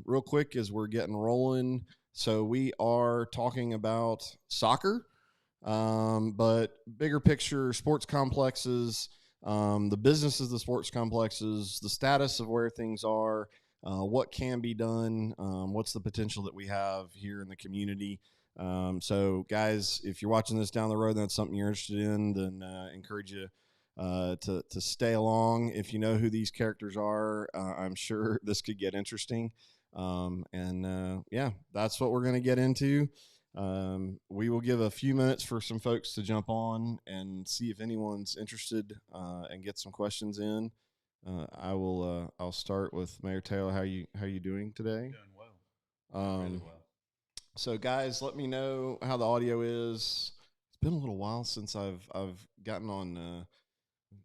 real quick as we're getting rolling. So we are talking about soccer, but bigger picture, sports complexes, the businesses of the sports complexes, the status of where things are, what can be done, what's the potential that we have here in the community. So, guys, if you're watching this down the road and that's something you're interested in, then encourage you to stay along. If you know who these characters are, I'm sure this could get interesting. Yeah, that's what we're going to get into. We will give a few minutes for some folks to jump on and see if anyone's interested and get some questions in. I'll start with Mayor Taylor. How you doing today? Doing well. Really well. So, guys, let me know how the audio is. It's been a little while since I've gotten on.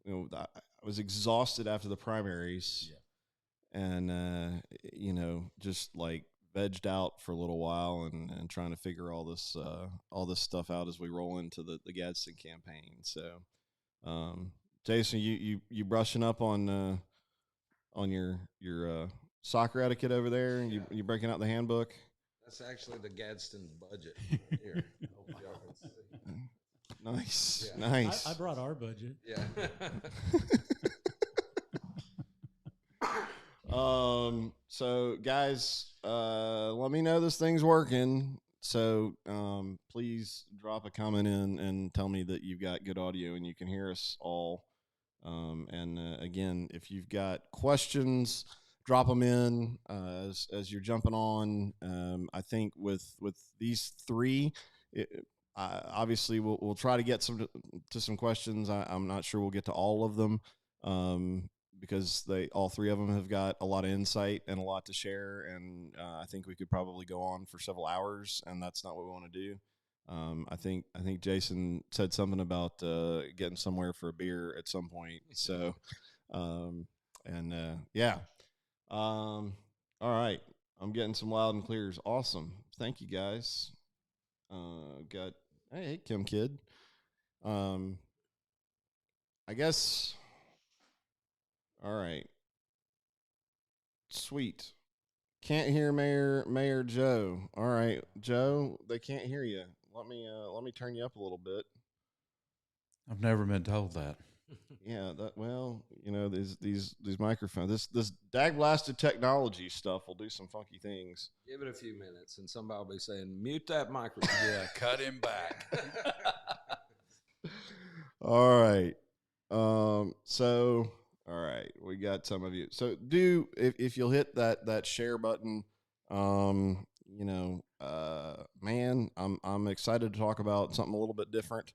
I was exhausted after the primaries, and just like vegged out for a little while and trying to figure all this stuff out as we roll into the Gadsden campaign. So, Jason, you brushing up on your soccer etiquette over there, and you breaking out the handbook. That's actually the Gadsden budget here. Nice, Yeah. nice. I brought our budget. Yeah. So guys, let me know this thing's working. So please drop a comment in and tell me that you've got good audio and you can hear us all. Again, if you've got questions, drop them in as you're jumping on. I think with these three, obviously we'll try to get to some questions. I'm not sure we'll get to all of them because all three of them have got a lot of insight and a lot to share. And I think we could probably go on for several hours, and that's not what we want to do. I think Jason said something about getting somewhere for a beer at some point. So, yeah. All right. I'm getting some loud and clears. Awesome. Thank you, guys. Hey, Kim Kid. I guess. All right. Sweet. Can't hear Mayor Joe. All right, Joe, they can't hear you. Let me turn you up a little bit. I've never been told that. Yeah, these microphones, this dag-blasted technology stuff will do some funky things. Give it a few minutes, and somebody will be saying, "Mute that microphone." Yeah, cut him back. All right. All right, we got some of you. So if you'll hit that share button, man, I'm excited to talk about something a little bit different.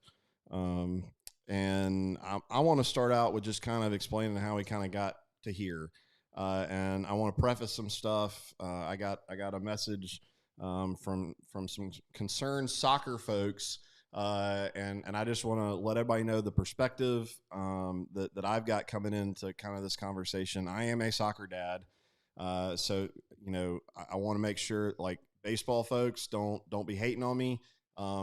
And I want to start out with just kind of explaining how we kind of got to here. And I want to preface some stuff. I got a message from some concerned soccer folks. And I just want to let everybody know the perspective that I've got coming into kind of this conversation. I am a soccer dad, so I want to make sure, like, baseball folks, don't be hating on me.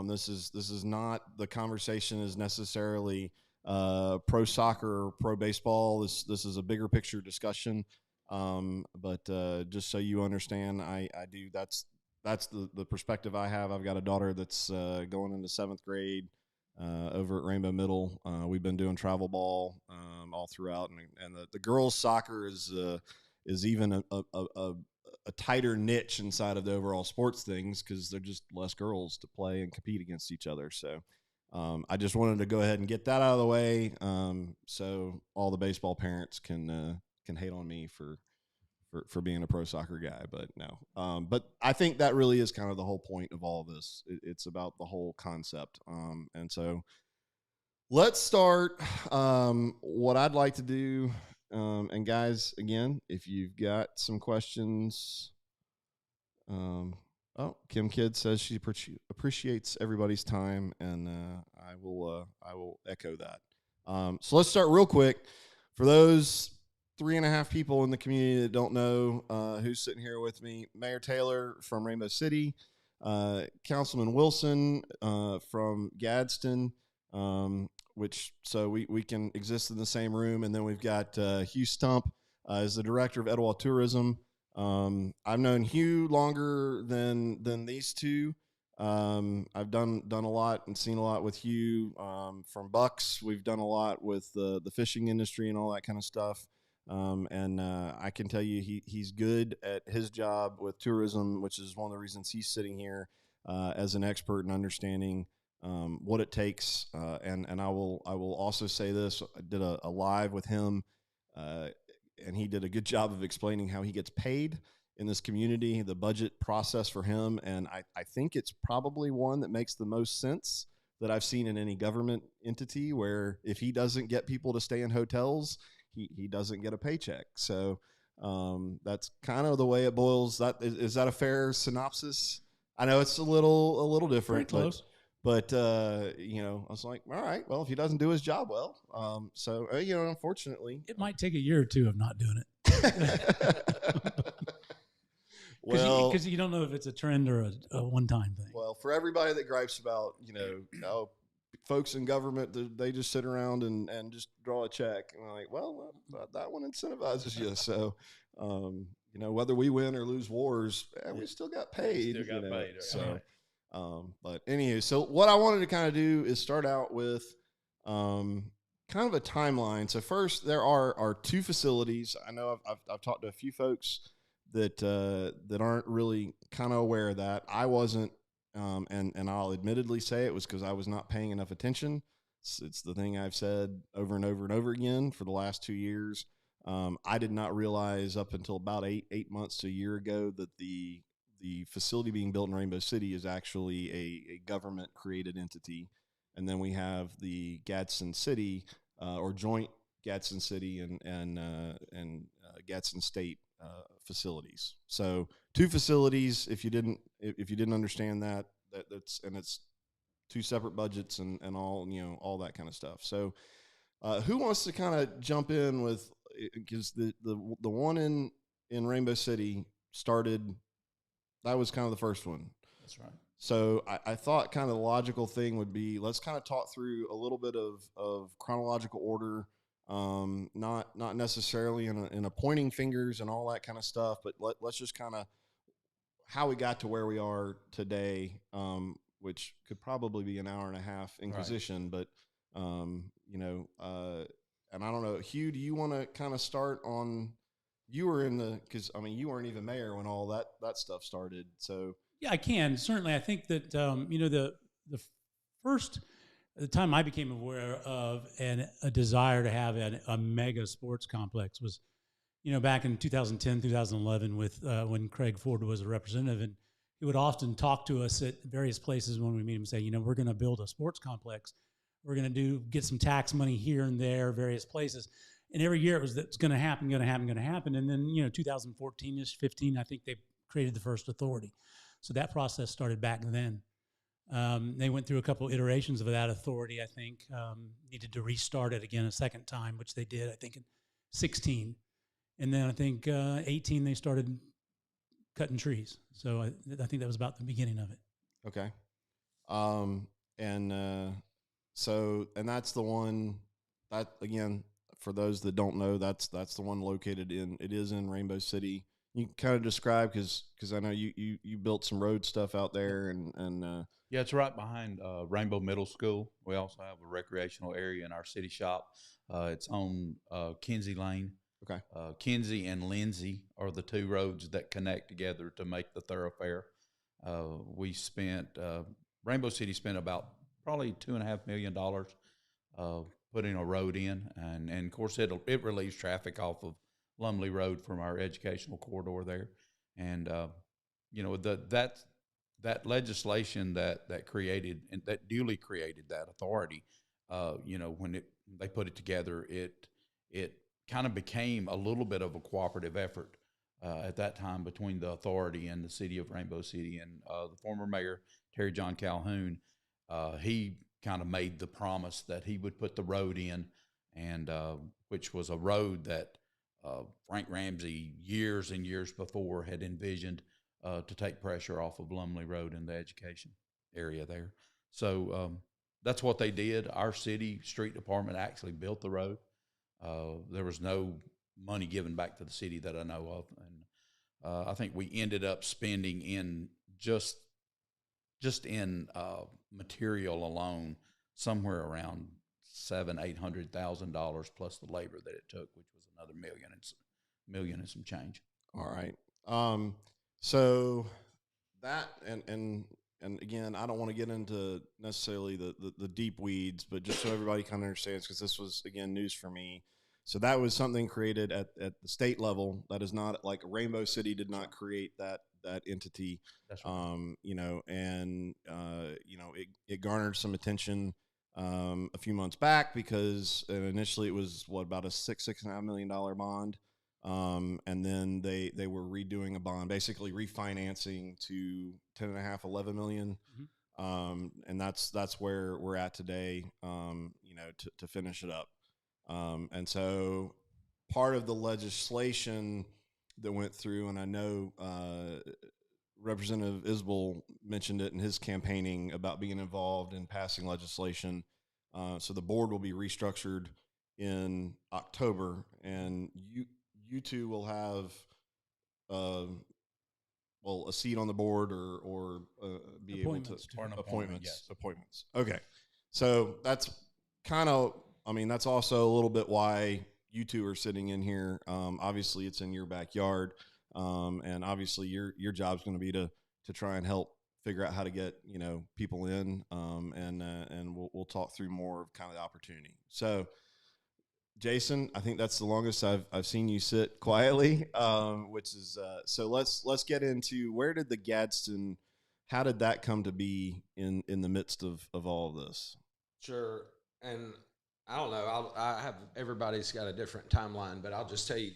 This is not, the conversation is necessarily pro soccer or pro baseball. This is a bigger picture discussion. But just so you understand, I do. That's the perspective I have. I've got a daughter that's going into 7th grade over at Rainbow Middle. We've been doing travel ball all throughout, and the girls' soccer is even a tighter niche inside of the overall sports things because they're just less girls to play and compete against each other. So I just wanted to go ahead and get that out of the way, so all the baseball parents can hate on me for being a pro soccer guy, but no. But I think that really is kind of the whole point of all of this. It's about the whole concept. And so let's start. What I'd like to do, and guys, again, if you've got some questions, Kim Kidd says she appreciates everybody's time, and I will echo that. So let's start real quick. For those 3.5 people in the community that don't know who's sitting here with me: Mayor Taylor from Rainbow City, Councilman Wilson from Gadsden, so we can exist in the same room, and then we've got Hugh Stump as the director of Etowah Tourism. I've known Hugh longer than these two. I've done a lot and seen a lot with Hugh. From Bucks, we've done a lot with the fishing industry and all that kind of stuff. And I can tell you he's good at his job with tourism, which is one of the reasons he's sitting here as an expert in understanding what it takes. And I will also say this: I did a live with him, and he did a good job of explaining how he gets paid in this community, the budget process for him. And I think it's probably one that makes the most sense that I've seen in any government entity, where if he doesn't get people to stay in hotels, he doesn't get a paycheck. So that's kind of the way it boils. Is that a fair synopsis? I know it's a little different, Pretty close. but you know, I was like, all right, well, if he doesn't do his job well, so you know, unfortunately, It might take a year or two of not doing it. well, because you don't know if it's a trend or a one-time thing. well, for everybody that gripes about, you know, folks in government, they just sit around and just draw a check. And I'm like, well, that one incentivizes you. So, you know, whether we win or lose wars, we still got paid. Still got you know? paid, right. So, but anyway, so what I wanted to kind of do is start out with kind of a timeline. So first, there are two facilities. I know I've talked to a few folks that aren't really kind of aware of that. I wasn't. And I'll admittedly say it was because I was not paying enough attention. It's the thing I've said over and over and over again for the last 2 years. I did not realize up until about eight months to a year ago that the facility being built in Rainbow City is actually a government created entity. And then we have the Gadsden City or joint Gadsden City and Gadsden State facilities. So two facilities. If you didn't understand it's two separate budgets and all, you know, all that kind of stuff. So who wants to kind of jump in with, because the one in Rainbow City started, that was kind of the first one. That's right. So I thought kind of the logical thing would be, let's kind of talk through a little bit of chronological order. Not necessarily in a pointing fingers and all that kind of stuff, but let's just kind of how we got to where we are today, which could probably be an hour and a half inquisition, right. But you know, and I don't know, Hugh, do you want to kind of start on? You were because I mean, you weren't even mayor when all that stuff started, so yeah, I can certainly. I think that you know, the first. The time I became aware of a desire to have a mega sports complex was, you know, back in 2010, 2011 with when Craig Ford was a representative, and he would often talk to us at various places when we meet him and say, you know, we're going to build a sports complex. We're going to get some tax money here and there, various places. And every year it's going to happen. And then, you know, 2014-ish, 15, I think they created the first authority. So that process started back then. They went through a couple iterations of that authority, I think, needed to restart it again a second time, which they did, I think, in 16. And then I think 18, they started cutting trees. So I think that was about the beginning of it. Okay. And that's the one that, again, for those that don't know, that's the one located it is in Rainbow City. You can kind of describe, because I know you built some road stuff out there and yeah, it's right behind Rainbow Middle School. We also have a recreational area in our city shop. It's on Kinsey Lane. Okay. Kinsey and Lindsay are the two roads that connect together to make the thoroughfare. Rainbow City spent about probably $2.5 million putting a road in, and of course it relieves traffic off of Lumley Road from our educational corridor there, and you know, that legislation that created and that newly created that authority, you know, when they put it together, it kind of became a little bit of a cooperative effort at that time between the authority and the city of Rainbow City. And the former mayor, Terry John Calhoun, he kind of made the promise that he would put the road in, and which was a road that Frank Ramsey years and years before had envisioned to take pressure off of Lumley Road in the education area there. So that's what they did. Our city street department actually built the road. There was no money given back to the city that I know of. I think we ended up spending in just in material alone somewhere around $700,000-800,000 plus the labor that it took, which was another million and some change. All right. So that and again, I don't want to get into necessarily the deep weeds, but just so everybody kind of understands, because this was again news for me. So that was something created at the state level. That is not like Rainbow City did not create that entity. That's right. It garnered some attention a few months back because initially it was about a $6.5 million bond. And then they were redoing a bond, basically refinancing to 10.5, 11 million. Mhm. And that's where we're at today, to finish it up. And so part of the legislation that went through, and I know Representative Isbell mentioned it in his campaigning about being involved in passing legislation. So the board will be restructured in October, and you two will have a seat on the board or be able to Or an appointment, yes. appointments. Okay, so that's kind of, that's also a little bit why you two are sitting in here. Obviously, it's in your backyard, and obviously your job's going to be to try and help figure out how to get people in, and we'll talk through more of kind of the opportunity. So, Jason, I think that's the longest I've seen you sit quietly, which is so. Let's get into where did the Gadsden, how did that come to be in the midst of all of this? Sure. And I don't know. I have, everybody's got a different timeline, but I'll just tell you,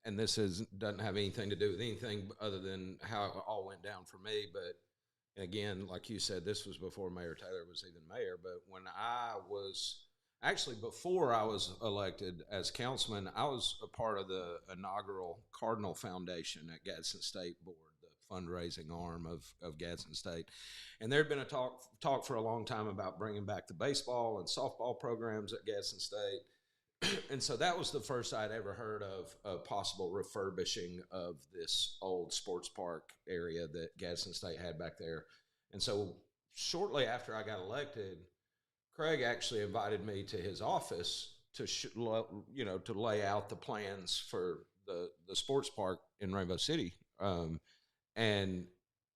and this doesn't have anything to do with anything other than how it all went down for me. But again, like you said, this was before Mayor Taylor was even mayor. But when I was actually, before I was elected as councilman, I was a part of the inaugural Cardinal Foundation at Gadsden State Board, the fundraising arm of Gadsden State. And there had been a talk for a long time about bringing back the baseball and softball programs at Gadsden State. And so that was the first I'd ever heard of a possible refurbishing of this old sports park area that Gadsden State had back there. And so shortly after I got elected, Craig actually invited me to his office to lay out the plans for the sports park in Rainbow City. And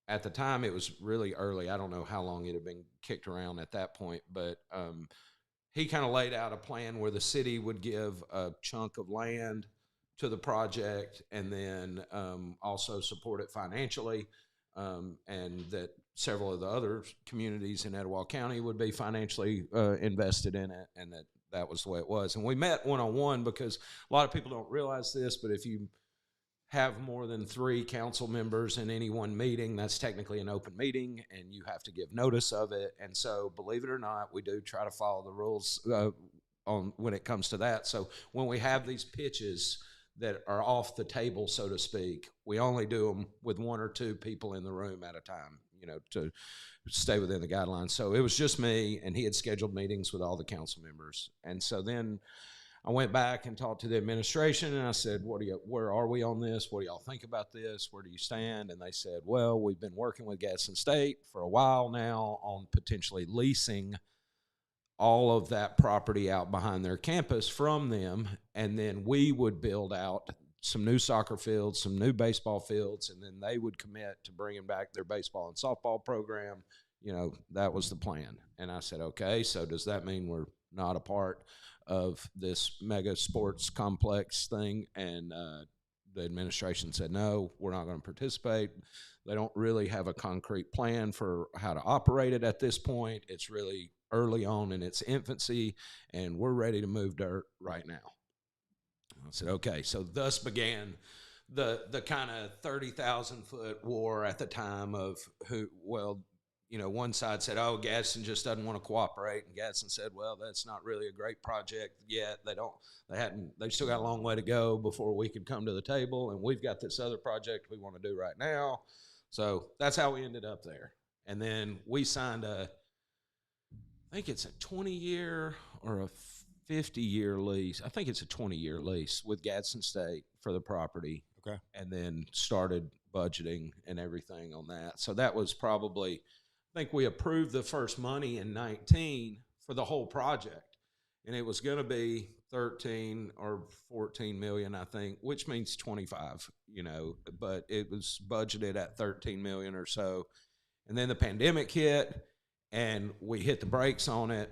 at the time, it was really early. I don't know how long it had been kicked around at that point, but he kind of laid out a plan where the city would give a chunk of land to the project and then also support it financially, and that several of the other communities in Etowah County would be financially invested in it, and that was the way it was. And we met one-on-one because a lot of people don't realize this, but if you have more than 3 council members in any one meeting, that's technically an open meeting, and you have to give notice of it. And so, believe it or not, we do try to follow the rules on when it comes to that. So when we have these pitches that are off the table, so to speak, we only do them with 1 or 2 people in the room at a time, to stay within the guidelines. So it was just me, and he had scheduled meetings with all the council members. And so then I went back and talked to the administration, and I said, where are we on this? What do y'all think about this? Where do you stand? And they said, well, we've been working with Gadsden State for a while now on potentially leasing all of that property out behind their campus from them, and then we would build out some new soccer fields, some new baseball fields, and then they would commit to bringing back their baseball and softball program. That was the plan. And I said, okay, so does that mean we're not a part of this mega sports complex thing? And the administration said, no, we're not going to participate. They don't really have a concrete plan for how to operate it at this point. It's really early on in its infancy, and we're ready to move dirt right now. I said, okay. So thus began the kind of 30,000-foot war at the time of one side said, oh, Gadsden just doesn't want to cooperate. And Gadsden said, well, that's not really a great project yet. They've still got a long way to go before we could come to the table. And we've got this other project we want to do right now. So that's how we ended up there. And then we signed I think it's a 20-year or a 50-year lease. I think it's a 20-year lease with Gadsden State for the property. Okay. And then started budgeting and everything on that. So that was probably, I think we approved the first money in 19 for the whole project. And it was going to be 13 or 14 million, I think, which means 25, but it was budgeted at 13 million or so. And then the pandemic hit and we hit the brakes on it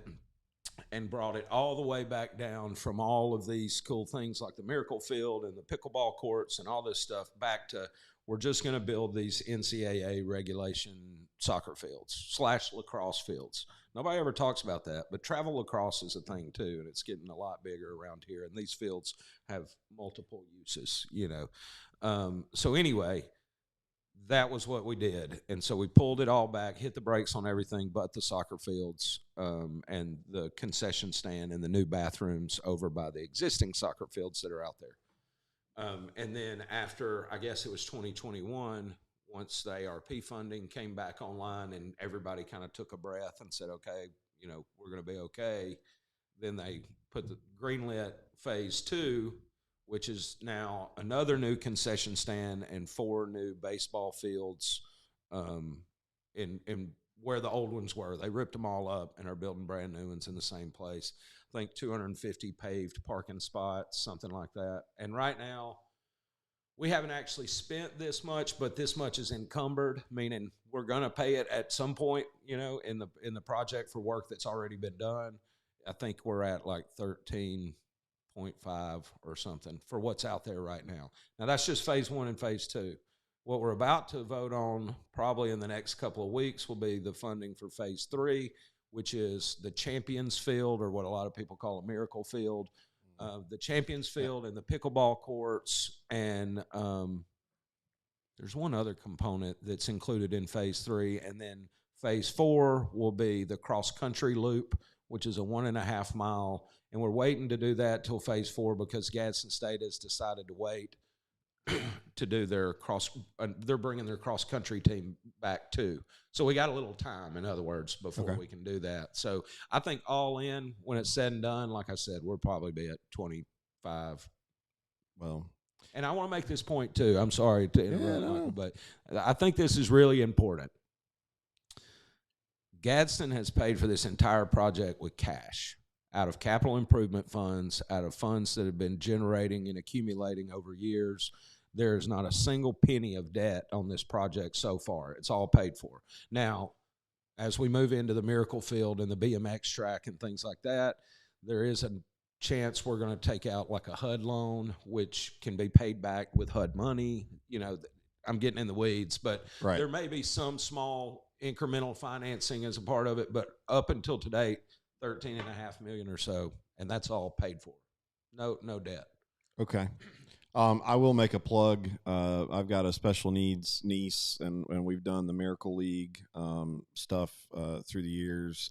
and brought it all the way back down from all of these cool things like the Miracle Field and the pickleball courts and all this stuff back to, we're just going to build these NCAA regulation soccer fields / lacrosse fields. Nobody ever talks about that, but travel lacrosse is a thing too, and it's getting a lot bigger around here. And these fields have multiple uses, So anyway, that was what we did. And so we pulled it all back, hit the brakes on everything but the soccer fields and the concession stand and the new bathrooms over by the existing soccer fields that are out there. And then after, I guess it was 2021, once the ARP funding came back online and everybody kind of took a breath and said, okay, we're going to be okay. Then they put the greenlit phase 2, which is now another new concession stand and 4 new baseball fields in where the old ones were. They ripped them all up and are building brand new ones in the same place. I think 250 paved parking spots, something like that. And right now, we haven't actually spent this much, but this much is encumbered, meaning we're going to pay it at some point, in the project for work that's already been done. I think we're at like 13.5 or something for what's out there right now. Now, that's just phase 1 and phase 2. What we're about to vote on probably in the next couple of weeks will be the funding for phase 3, which is the Champions Field, or what a lot of people call a Miracle Field. The Champions Field and the pickleball courts, and there's one other component that's included in phase 3, and then phase 4 will be the cross-country loop, which is a 1.5 mile, and we're waiting to do that till phase 4 because Gadsden State has decided to wait to do their they're bringing their cross-country team back too. So we got a little time, in other words, before we can do that. So I think all in, when it's said and done, like I said, we'll probably be at 25. Well, and I want to make this point too. I'm sorry to interrupt, Michael, but I think this is really important. Gadsden has paid for this entire project with cash, out of capital improvement funds, out of funds that have been generating and accumulating over years. There is not a single penny of debt on this project so far. It's all paid for. Now, as we move into the Miracle Field and the BMX track and things like that, there is a chance we're going to take out like a HUD loan, which can be paid back with HUD money. I'm getting in the weeds, but there may be some small incremental financing as a part of it. But up until today, $13.5 million or so, and that's all paid for. No debt. Okay. I will make a plug. I've got a special needs niece, and we've done the Miracle League stuff through the years.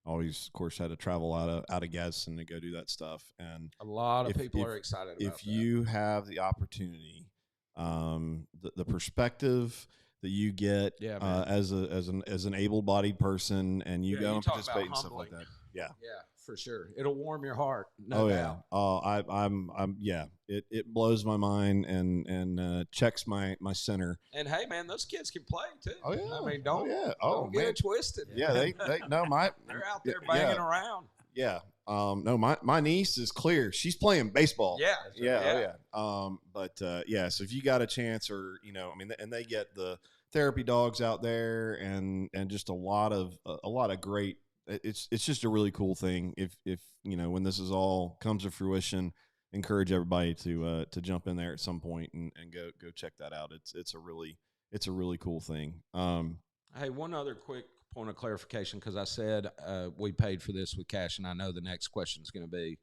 Always, of course, had to travel out of Gadsden to go do that stuff. And a lot of people are excited about that. If you have the opportunity, the perspective that you get as an able-bodied person, and you go and participate in stuff like that. Yeah, for sure. It'll warm your heart. No doubt. I'm It blows my mind and checks my center. And hey, man, those kids can play too. Oh yeah. I mean, don't get it twisted. Yeah, they're out there banging around. Yeah. No, my niece is clear. She's playing baseball. Yeah. So if you got a chance, or and they get the therapy dogs out there, and just a lot of great. It's just a really cool thing. If when this is all comes to fruition, encourage everybody to jump in there at some point and go check that out. It's a really cool thing. Hey, one other quick point of clarification, because I said we paid for this with cash, and I know the next question is going to be,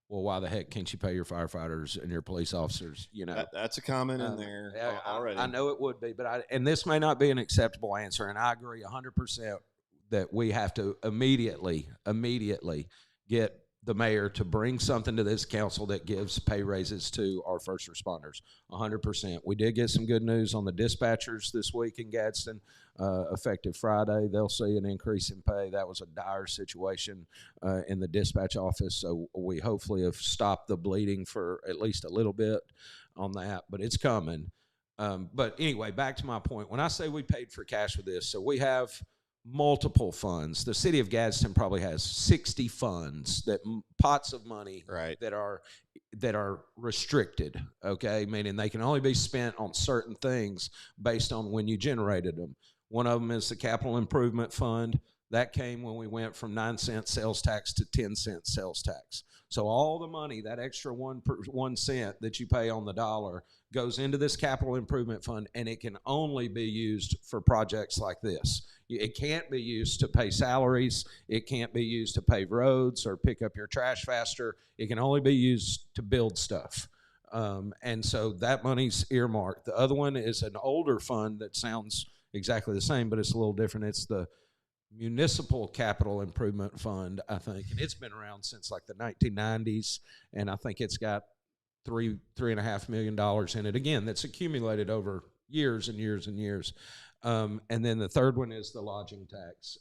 well, why the heck can't you pay your firefighters and your police officers? That's a comment in there already. I know it would be, and this may not be an acceptable answer, and I agree 100% that we have to immediately get the mayor to bring something to this council that gives pay raises to our first responders. 100%. We did get some good news on the dispatchers this week in Gadsden. Effective Friday, they'll see an increase in pay. That was a dire situation in the dispatch office, so we hopefully have stopped the bleeding for at least a little bit on that, but it's coming. But anyway, back to my point. When I say we paid for cash with this, so we have multiple funds. The city of Gadsden probably has 60 funds, that pots of money Right. that are restricted, okay? Meaning they can only be spent on certain things based on when you generated them. One of them is the capital improvement fund. That came when we went from 9-cent sales tax to 10-cent sales tax. So all the money, that extra 1 cent that you pay on the dollar, goes into this capital improvement fund, and it can only be used for projects like this. It can't be used to pay salaries. It can't be used to pave roads or pick up your trash faster. It can only be used to build stuff. And so that money's earmarked. The other one is an older fund that sounds exactly the same, but it's a little different. It's the Municipal Capital Improvement Fund, I think, and it's been around since like the 1990s, and I think it's got $3.5 million in it. Again, that's accumulated over years and years and years. And then the third one is the lodging tax.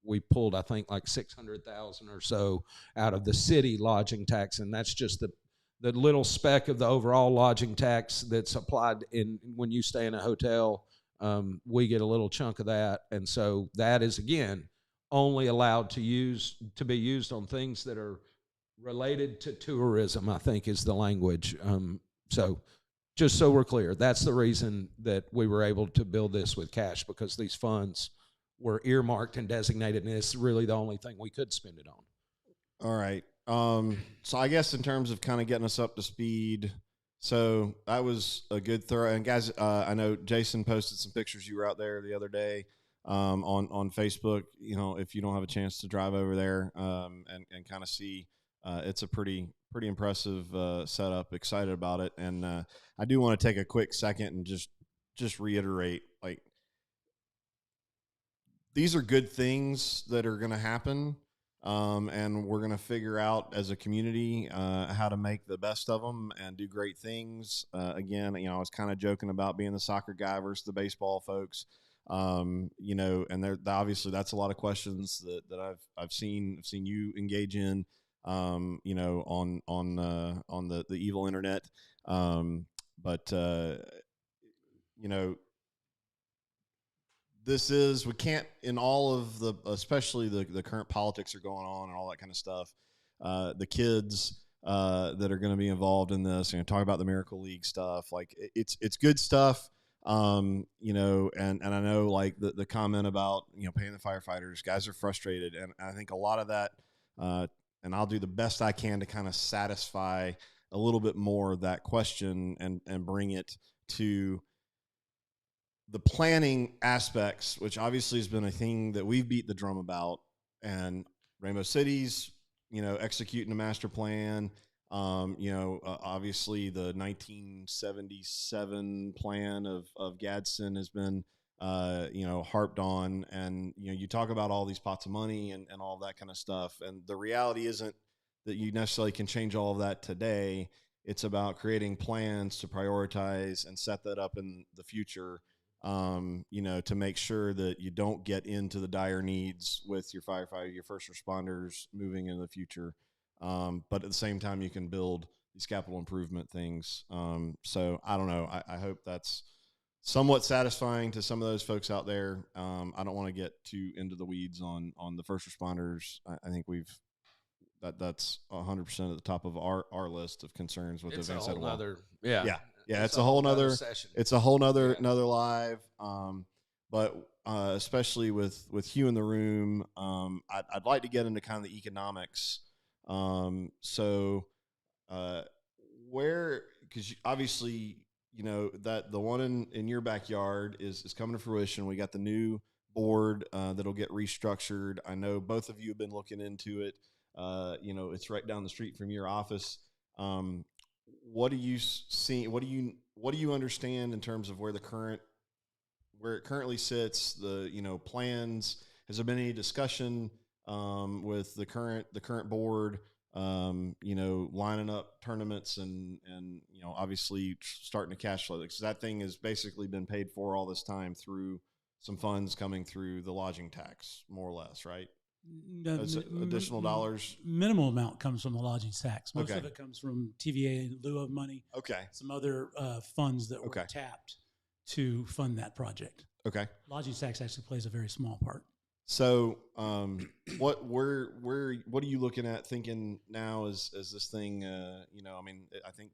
We pulled, I think, like 600,000 or so out of the city lodging tax, and that's just the little speck of the overall lodging tax that's applied in when you stay in a hotel. We get a little chunk of that, and so that is, again, only allowed to be used on things that are related to tourism, I think is the language. So just so we're clear, that's the reason that we were able to build this with cash, because these funds were earmarked and designated, and it's really the only thing we could spend it on. All right. So I guess in terms of kind of getting us up to speed, so that was a good throw. And guys, I know Jason posted some pictures. You were out there the other day on Facebook. You know, if you don't have a chance to drive over there and kind of see, it's a pretty impressive setup. Excited about it, and I do want to take a quick second and just reiterate, like, these are good things that are going to happen. And we're going to figure out as a community how to make the best of them and do great things. Again, you know, I was kind of joking about being the soccer guy versus the baseball folks. You know, and obviously that's a lot of questions that I've seen you engage in. You know, on the evil internet. But you know, we can't, in all of the, especially the current politics are going on and all that kind of stuff, the kids that are going to be involved in this, talk about the Miracle League stuff, like it's good stuff. You know, and I know, like, the comment about, paying the firefighters, guys are frustrated. And I think a lot of that, and I'll do the best I can to kind of satisfy a little bit more of that question and bring it to the planning aspects, which obviously has been a thing that we've beat the drum about, and Rainbow Cities, executing a master plan. Obviously the 1977 plan of Gadsden has been, harped on, and, you talk about all these pots of money and all that kind of stuff. And the reality isn't that you necessarily can change all of that today. It's about creating plans to prioritize and set that up in the future. To make sure that you don't get into the dire needs with your firefighter, your first responders moving into the future. But at the same time, you can build these capital improvement things. So I don't know. I hope that's somewhat satisfying to some of those folks out there. I don't want to get too into the weeds on the first responders. I think that's 100% at the top of our list of concerns with the advanced side wall. Yeah, it's a whole nother session. It's a whole nother live. But especially with Hugh in the room, I'd like to get into kind of the economics. Because obviously, that the one in your backyard is coming to fruition. We got the new board that'll get restructured. I know both of you have been looking into it. It's right down the street from your office. What do you see? What do you understand in terms of where it currently sits? The plans. Has there been any discussion with the current board? Lining up tournaments and obviously starting to cash flow, because that thing has basically been paid for all this time through some funds coming through the lodging tax, more or less, right? additional dollars? Minimal amount comes from the lodging tax. Most Okay. of it comes from TVA in lieu of money. Okay. Some other funds that were Okay. tapped to fund that project. Okay. Lodging tax actually plays a very small part. So, what are you looking at thinking now as this thing, I mean, I think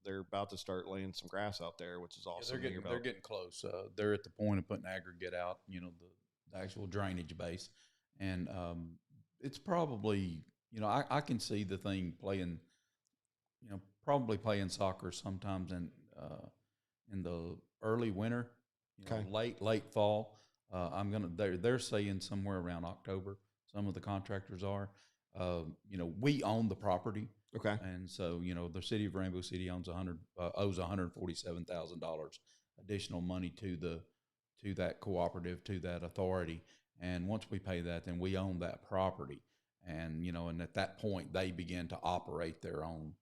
they're about to start laying some grass out there, which is awesome. Yeah, they're getting close. They're at the point of putting aggregate out, the actual drainage base. And, it's probably, I can see the thing playing, probably playing soccer sometimes in the early winter, late fall. They're saying somewhere around October. Some of the contractors are. We own the property. Okay. And so, the city of Rainbow City owes $147,000 additional money to that cooperative, to that authority. And once we pay that, then we own that property. And, and at that point, they begin to operate their own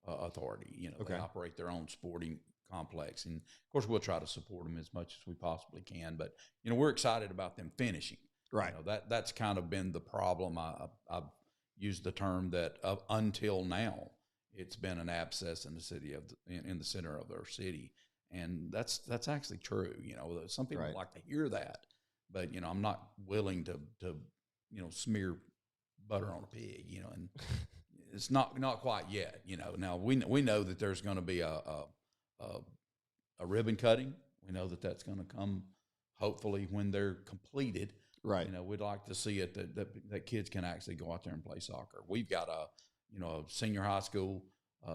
authority. They operate their own sporting complex. And of course, we'll try to support them as much as we possibly can. But, we're excited about them finishing. Right. That's kind of been the problem. I've used the term that until now, it's been an abscess in the center of our city. And that's actually true. Some people Right. like to hear that, but, I'm not willing to smear butter on a pig, and it's not quite yet, Now we know that there's going to be a ribbon cutting. We know that that's going to come hopefully when they're completed. Right. We'd like to see it that kids can actually go out there and play soccer. We've got a senior high school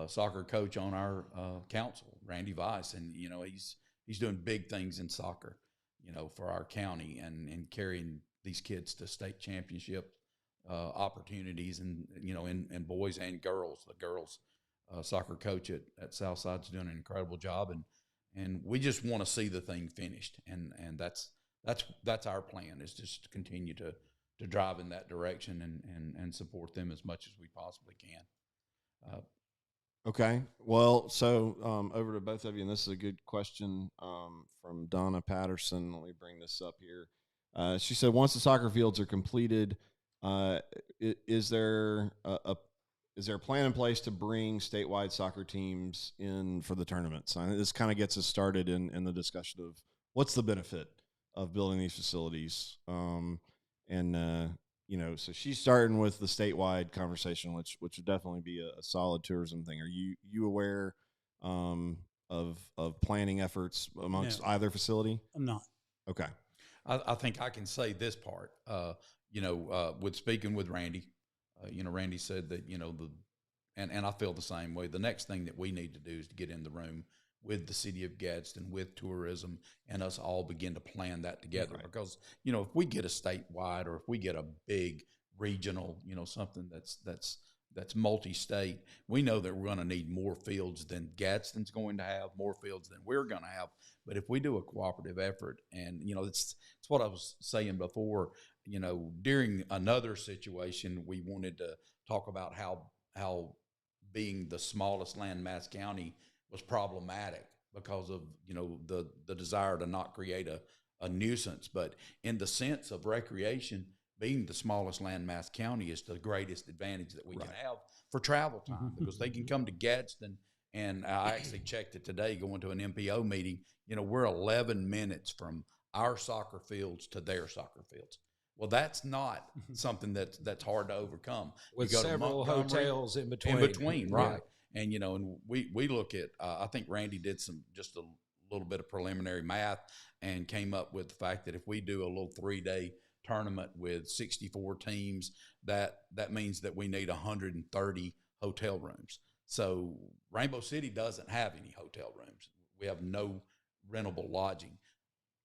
soccer coach on our council, Randy Weiss, and he's doing big things in soccer, for our county and carrying these kids to state championship opportunities, and in boys and girls. The girls soccer coach at Southside's doing an incredible job, and we just want to see the thing finished, and that's our plan, is just to continue to drive in that direction and support them as much as we possibly can. Okay. Well, so over to both of you, and this is a good question from Donna Patterson. Let me bring this up here. She said, once the soccer fields are completed, is there a plan in place to bring statewide soccer teams in for the tournaments? I think this kind of gets us started in the discussion of what's the benefit of building these facilities. So she's starting with the statewide conversation, which would definitely be a solid tourism thing. Are you aware of planning efforts amongst either facility? I'm not. Okay. I think I can say this part, with speaking with Randy, Randy said that, and I feel the same way. The next thing that we need to do is to get in the room with the city of Gadsden, with tourism, and us all begin to plan that together. Right. Because, if we get a statewide, or if we get a big regional, something that's multi-state, we know that we're going to need more fields than Gadsden's going to have, more fields than we're going to have. But if we do a cooperative effort, and, it's what I was saying before, during another situation, we wanted to talk about how being the smallest landmass county was problematic because of, the desire to not create a nuisance. But in the sense of recreation, being the smallest landmass county is the greatest advantage that we can have for travel time, because they can come to Gadsden. And I actually checked it today going to an MPO meeting. We're 11 minutes from our soccer fields to their soccer fields. Well, that's not something that's hard to overcome. With several hotels in between. Right. Yeah. And, and we look at, I think Randy did just a little bit of preliminary math and came up with the fact that if we do a little 3-day tournament with 64 teams, that means that we need 130 hotel rooms. So Rainbow City doesn't have any hotel rooms. We have no rentable lodging.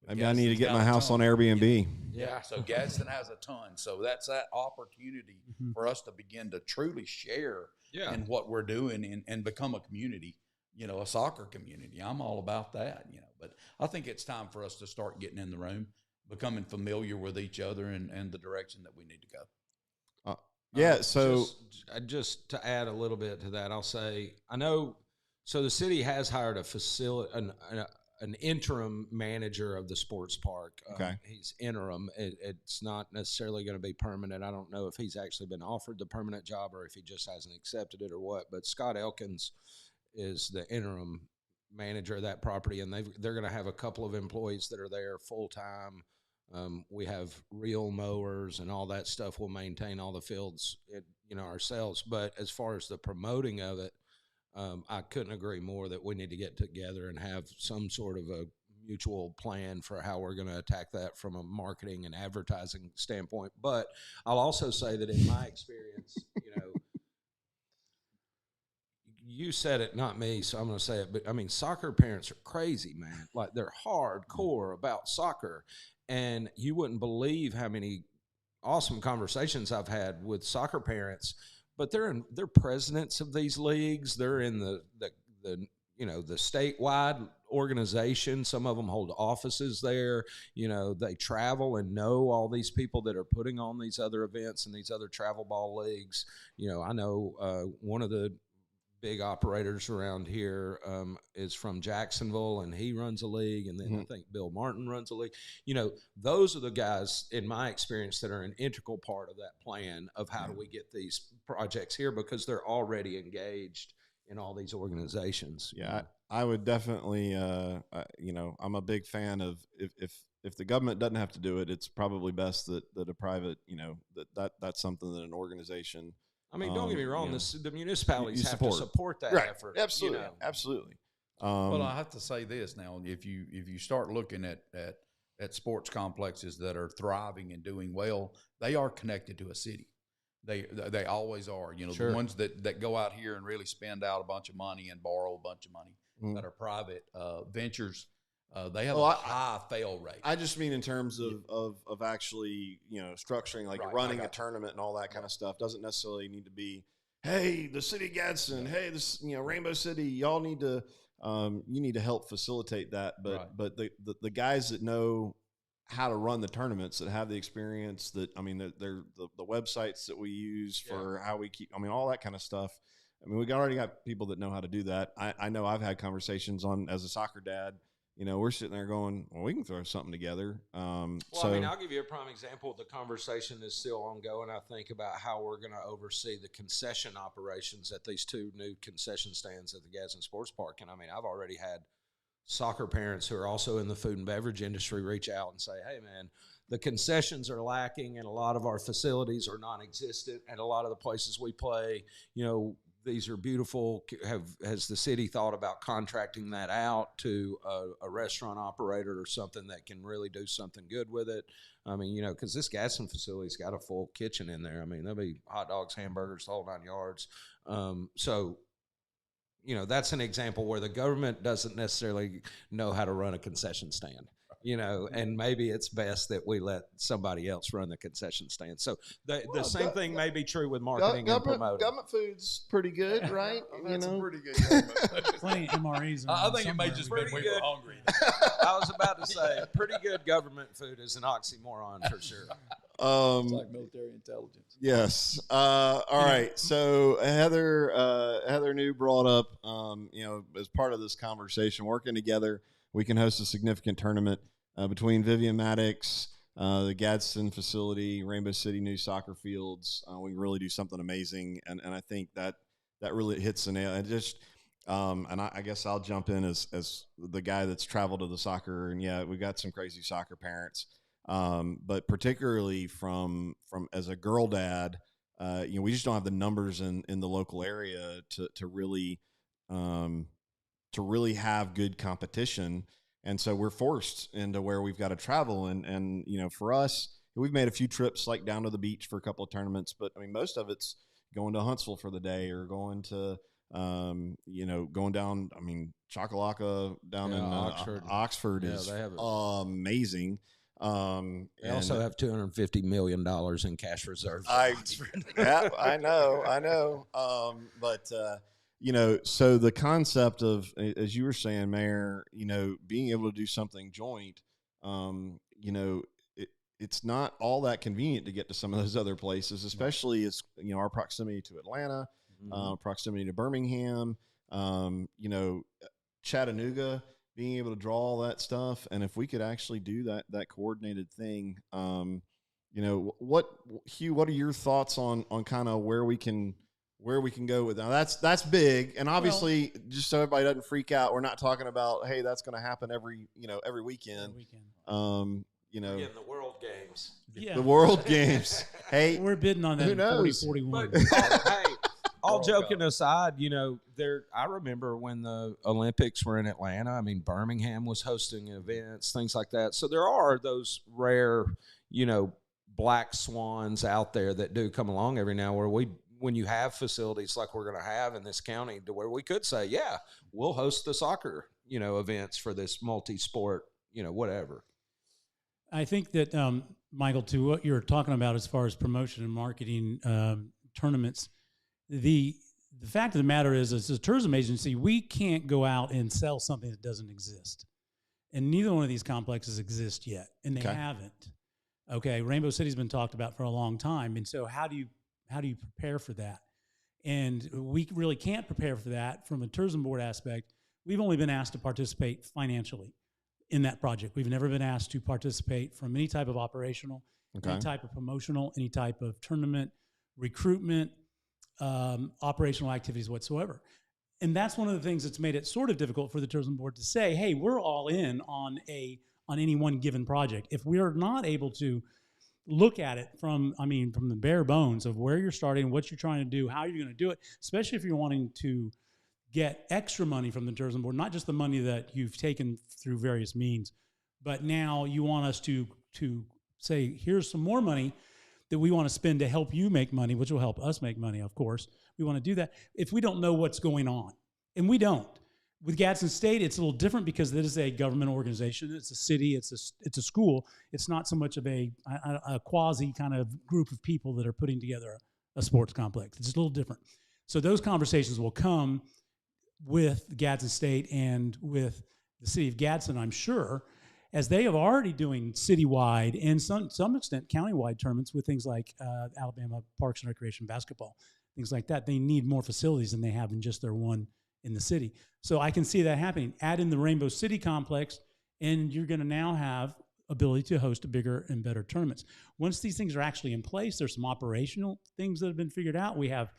Maybe I need to get my house on Airbnb. Yeah. So Gadsden has a ton. So that's that opportunity for us to begin to truly share in what we're doing and become a community, a soccer community. I'm all about that, but I think it's time for us to start getting in the room, becoming familiar with each other and the direction that we need to go. So just to add a little bit to that, I'll say, I know, so the city has hired a facility, an interim manager of the sports park. Okay. He's interim. It's not necessarily going to be permanent. I don't know if he's actually been offered the permanent job or if he just hasn't accepted it or what. But Scott Elkins is the interim manager of that property, and they're going to have a couple of employees that are there full time. We have real mowers and all that stuff. We'll maintain all the fields, ourselves. But as far as the promoting of it, I couldn't agree more that we need to get together and have some sort of a mutual plan for how we're going to attack that from a marketing and advertising standpoint. But I'll also say that in my experience, you said it, not me, so I'm going to say it. But I mean, soccer parents are crazy, man. Like, they're hardcore about soccer, and you wouldn't believe how many awesome conversations I've had with soccer parents. But they're presidents of these leagues. They're in the statewide organization. Some of them hold offices there. They travel and know all these people that are putting on these other events and these other travel ball leagues. I know one of the big operators around here is from Jacksonville, and he runs a league. And then I think Bill Martin runs a league. Those are the guys, in my experience, that are an integral part of that plan of how do we get these projects here, because they're already engaged in all these organizations. Yeah, I would definitely, I'm a big fan of if the government doesn't have to do it, it's probably best that a private, that's something that an organization. I mean, don't get me wrong. The municipalities have to support that effort. Absolutely, absolutely. Well, I have to say this now: if you start looking at sports complexes that are thriving and doing well, they are connected to a city. They always are. The ones that go out here and really spend out a bunch of money and borrow a bunch of money that are private ventures. They have a high fail rate. I just mean in terms of actually, structuring, like running a tournament and all that kind of stuff. Doesn't necessarily need to be, hey, the city of Gadsden, hey, this, Rainbow City, y'all need to, you need to help facilitate that. But the guys that know how to run the tournaments, that have the experience, that, they're the websites that we use for how we keep, all that kind of stuff. We already got people that know how to do that. I know I've had conversations as a soccer dad. We're sitting there going, well, we can throw something together. I'll give you a prime example. The conversation is still ongoing, I think, about how we're going to oversee the concession operations at these two new concession stands at the Gadsden Sports Park. And I've already had soccer parents who are also in the food and beverage industry reach out and say, hey, man, the concessions are lacking and a lot of our facilities are non-existent, and a lot of the places we play, these are beautiful. Has the city thought about contracting that out to a restaurant operator or something that can really do something good with it? Because this Gadsden facility's got a full kitchen in there. There'll be hot dogs, hamburgers, the whole 9 yards. That's an example where the government doesn't necessarily know how to run a concession stand. And maybe it's best that we let somebody else run the concession stand. So the same thing may be true with marketing and promoting. Government food's pretty good, right? That's a pretty good government. Plenty of MREs. I think it may just be we were hungry. I was about to say, pretty good government food is an oxymoron for sure. It's like military intelligence. Yes. All right. So Heather New brought up, as part of this conversation, working together, we can host a significant tournament between Vivian Maddox, the Gadsden facility, Rainbow City new soccer fields. We can really do something amazing, and I think that really hits the nail. And just and I guess I'll jump in as the guy that's traveled to the soccer, and we've got some crazy soccer parents, but particularly from as a girl dad, we just don't have the numbers in the local area to really have good competition. And so we're forced into where we've got to travel. And for us, we've made a few trips like down to the beach for a couple of tournaments, but most of it's going to Huntsville for the day, or going to, going down, Chocolaca down in Oxford is amazing. They also have $250 million in cash reserves. I know. So the concept of, as you were saying, Mayor, being able to do something joint, it's not all that convenient to get to some of those other places, especially as, our proximity to Atlanta, proximity to Birmingham, Chattanooga being able to draw all that stuff, and if we could actually do that coordinated thing, you know, Hugh, what are your thoughts on kind of where we can go with that? That's big, and obviously, just so everybody doesn't freak out, we're not talking about, hey, that's going to happen every weekend. You know, again, the World Games. Yeah. The World Games. Hey, we're bidding on that. who in knows? 40-41. But, hey, all World joking Cup. aside, you know, I remember when the Olympics were in Atlanta. I mean, Birmingham was hosting events, things like that. So there are those rare, you know, black swans out there that do come along every now where when you have facilities like we're going to have in this county, to where we could say, yeah, we'll host the soccer, you know, events for this multi-sport, you know, whatever. I think that, Michael, to what you're talking about as far as promotion and marketing tournaments, the fact of the matter is, as a tourism agency, we can't go out and sell something that doesn't exist. And neither one of these complexes exist yet, and they haven't. Okay, Rainbow City's been talked about for a long time, and so how do you prepare for that? And we really can't prepare for that from a tourism board aspect. We've only been asked to participate financially in that project. We've never been asked to participate from any type of operational, any type of promotional, any type of tournament, recruitment, operational activities whatsoever. And that's one of the things that's made it sort of difficult for the tourism board to say, hey, we're all in on any one given project. If we are not able to look at it from the bare bones of where you're starting, what you're trying to do, how you're going to do it, especially if you're wanting to get extra money from the tourism board, not just the money that you've taken through various means, but now you want us to say, here's some more money that we want to spend to help you make money, which will help us make money, of course. We want to do that. If we don't know what's going on, and we don't. With Gadsden State, it's a little different because it is a government organization. It's a city. It's a school. It's not so much of a quasi kind of group of people that are putting together a sports complex. It's a little different. So those conversations will come with Gadsden State and with the city of Gadsden, I'm sure, as they are already doing citywide and some extent countywide tournaments with things like Alabama Parks and Recreation basketball, things like that. They need more facilities than they have in just their one in the city. So I can see that happening. Add in the Rainbow City complex, and you're going to now have ability to host bigger and better tournaments. Once these things are actually in place, there's some operational things that have been figured out. We have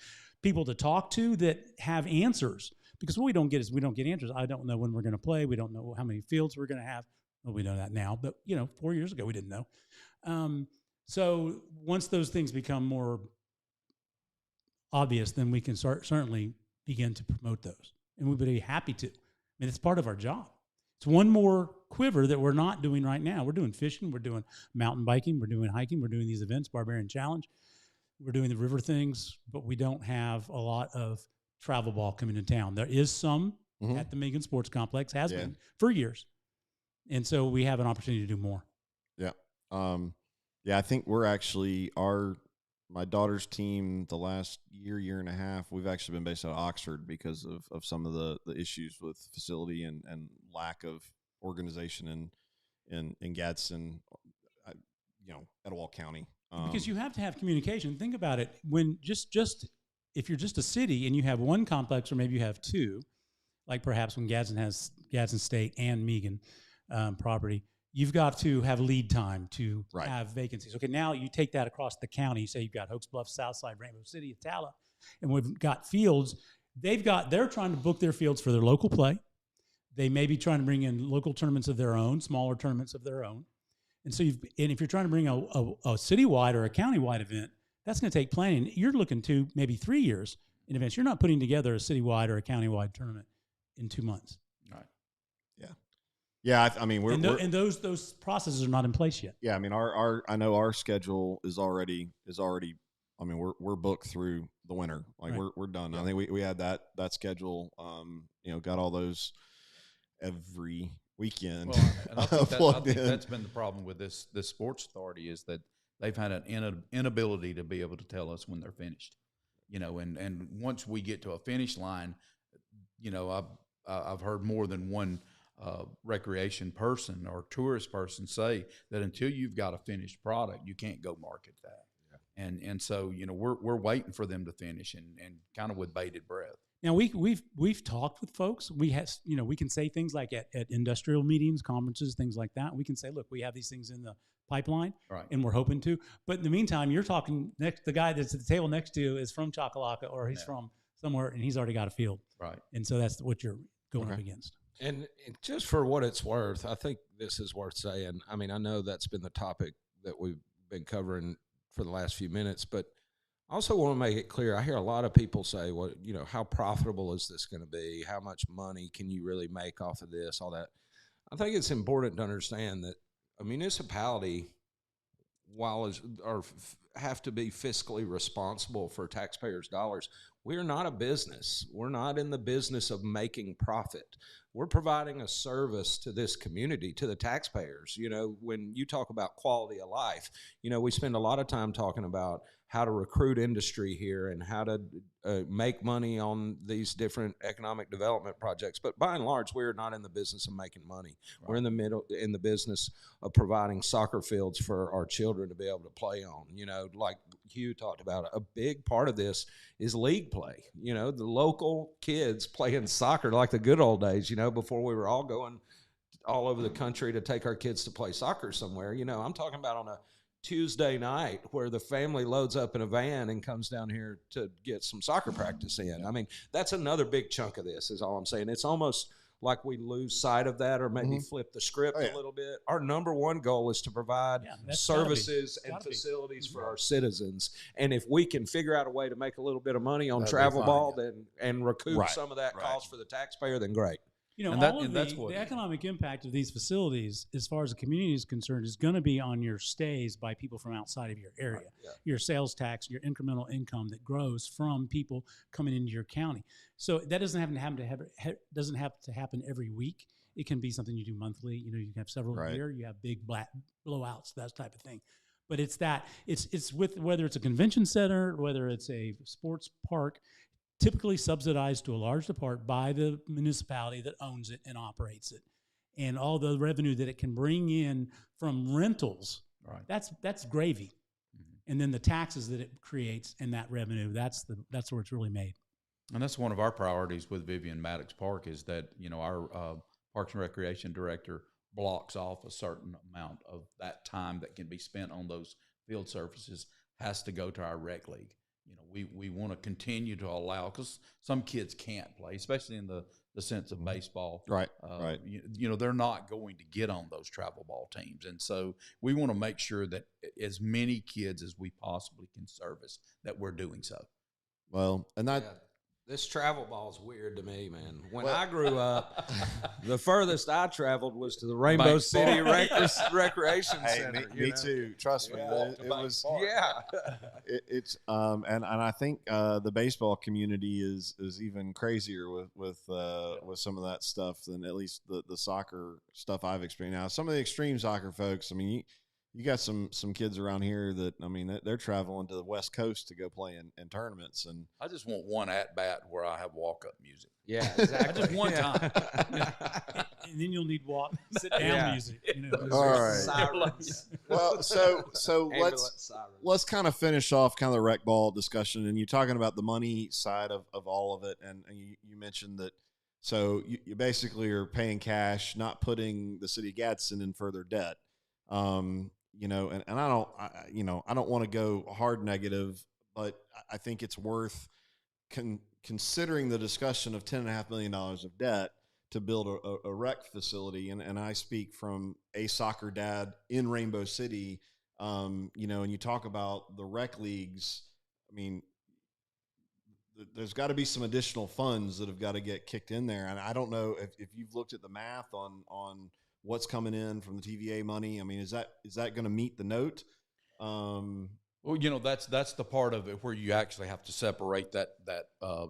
people to talk to that have answers. Because what we don't get is we don't get answers. I don't know when we're going to play. We don't know how many fields we're going to have. Well, we know that now, but 4 years ago we didn't know. So once those things become more obvious, then we can certainly begin to promote those, and we would be happy to. I mean, it's part of our job. It's one more quiver that we're not doing right now. We're doing fishing, we're doing mountain biking, we're doing hiking, we're doing these events, Barbarian Challenge, we're doing the river things, but we don't have a lot of travel ball coming to town. There is some at the Megan Sports Complex, has been for years. And so we have an opportunity to do more. Yeah. I think we're actually my daughter's team the last year and a half, we've actually been based out of Oxford because of some of the issues with facility and lack of organization in Gadsden, Etowah County. Because you have to have communication. Think about it. When just if you're just a city and you have one complex, or maybe you have two, like perhaps when Gadsden has Gadsden State and Megan property, you've got to have lead time to have vacancies. Okay, now you take that across the county. You say you've got Hokes Bluff, Southside, Rainbow City, Etowah, and we've got fields. They're trying to book their fields for their local play. They may be trying to bring in local tournaments of their own, smaller tournaments of their own. And so if you're trying to bring a citywide or a countywide event, that's going to take planning. You're looking to maybe 3 years in advance. You're not putting together a citywide or a countywide tournament in 2 months. Right. Yeah. Yeah. I mean, those processes are not in place yet. Yeah. I mean, I know our schedule is already. I mean, we're booked through the winter. Like we're done. Yeah. I think we had that schedule. Got all those every weekend. Well, I think that's been the problem with this sports authority, is that they've had an inability to be able to tell us when they're finished, and once we get to a finish line, I've heard more than one recreation person or tourist person say that until you've got a finished product, you can't go market that. Yeah. And so, we're waiting for them to finish and kind of with bated breath. Now we've talked with folks. We have, we can say things like at industrial meetings, conferences, things like that. We can say, look, we have these things in the pipeline, Right. and we're hoping to. But in the meantime, you're talking next. The guy that's at the table next to you is from Chocolaca, or he's from somewhere, and he's already got a field. Right. And so that's what you're going up against. And just for what it's worth, I think this is worth saying. I mean, I know that's been the topic that we've been covering for the last few minutes, but I also want to make it clear. I hear a lot of people say, well, how profitable is this going to be? How much money can you really make off of this? All that. I think it's important to understand that a municipality, while have to be fiscally responsible for taxpayers' dollars, we're not a business. We're not in the business of making profit. We're providing a service to this community, to the taxpayers. When you talk about quality of life, we spend a lot of time talking about how to recruit industry here and how to make money on these different economic development projects. But by and large, we're not in the business of making money. Right. We're in the business of providing soccer fields for our children to be able to play on. Like Hugh talked about, a big part of this is league play. The local kids playing soccer like the good old days, before we were all going all over the country to take our kids to play soccer somewhere. I'm talking about on a Tuesday night where the family loads up in a van and comes down here to get some soccer practice in. I mean, that's another big chunk of this, is all I'm saying. It's almost like we lose sight of that, or maybe flip the script a little bit. Our number one goal is to provide services and facilities for our citizens. And if we can figure out a way to make a little bit of money on travel ball and recoup some of that cost for the taxpayer, then great. The economic impact of these facilities, as far as the community is concerned, is going to be on your stays by people from outside of your area, right. Your sales tax, your incremental income that grows from people coming into your county. So that doesn't have to happen every week. It can be something you do monthly. You can have several a year. You have big black blowouts, that type of thing. But it's with whether it's a convention center, whether it's a sports park, typically subsidized to a large part by the municipality that owns it and operates it, and all the revenue that it can bring in from rentals. Right. That's gravy, and then the taxes that it creates and that revenue. That's where it's really made. And that's one of our priorities with Vivian Maddox Park, is that our Parks and Recreation Director blocks off a certain amount of that time that can be spent on those field surfaces has to go to our rec league. We want to continue to allow, because some kids can't play, especially in the sense of baseball. Right. They're not going to get on those travel ball teams. And so we want to make sure that as many kids as we possibly can service, that we're doing so. Well, and that... Yeah. This travel ball is weird to me, man. When I grew up, the furthest I traveled was to the Rainbow City Recreation Center. Me too. Trust me. It was. Yeah. It's and I think the baseball community is even crazier with some of that stuff than at least the soccer stuff I've experienced. Now, some of the extreme soccer folks, I mean, you got some kids around here that, I mean, they're traveling to the West Coast to go play in tournaments. And I just want one at bat where I have walk up music. Yeah, exactly. Just one time. And then you'll need sit down music. All right. Sirens. Well, so let's kind of finish off kind of the rec ball discussion. And you're talking about the money side of all of it. And you mentioned that. So you basically are paying cash, not putting the city of Gadsden in further debt. And I don't want to go hard negative, but I think it's worth considering the discussion of $10.5 million of debt to build a rec facility. And I speak from a soccer dad in Rainbow City, and you talk about the rec leagues. I mean, there's got to be some additional funds that have got to get kicked in there. And I don't know if you've looked at the math on what's coming in from the TVA money. I mean, is that going to meet the note? Well, that's the part of it where you actually have to separate that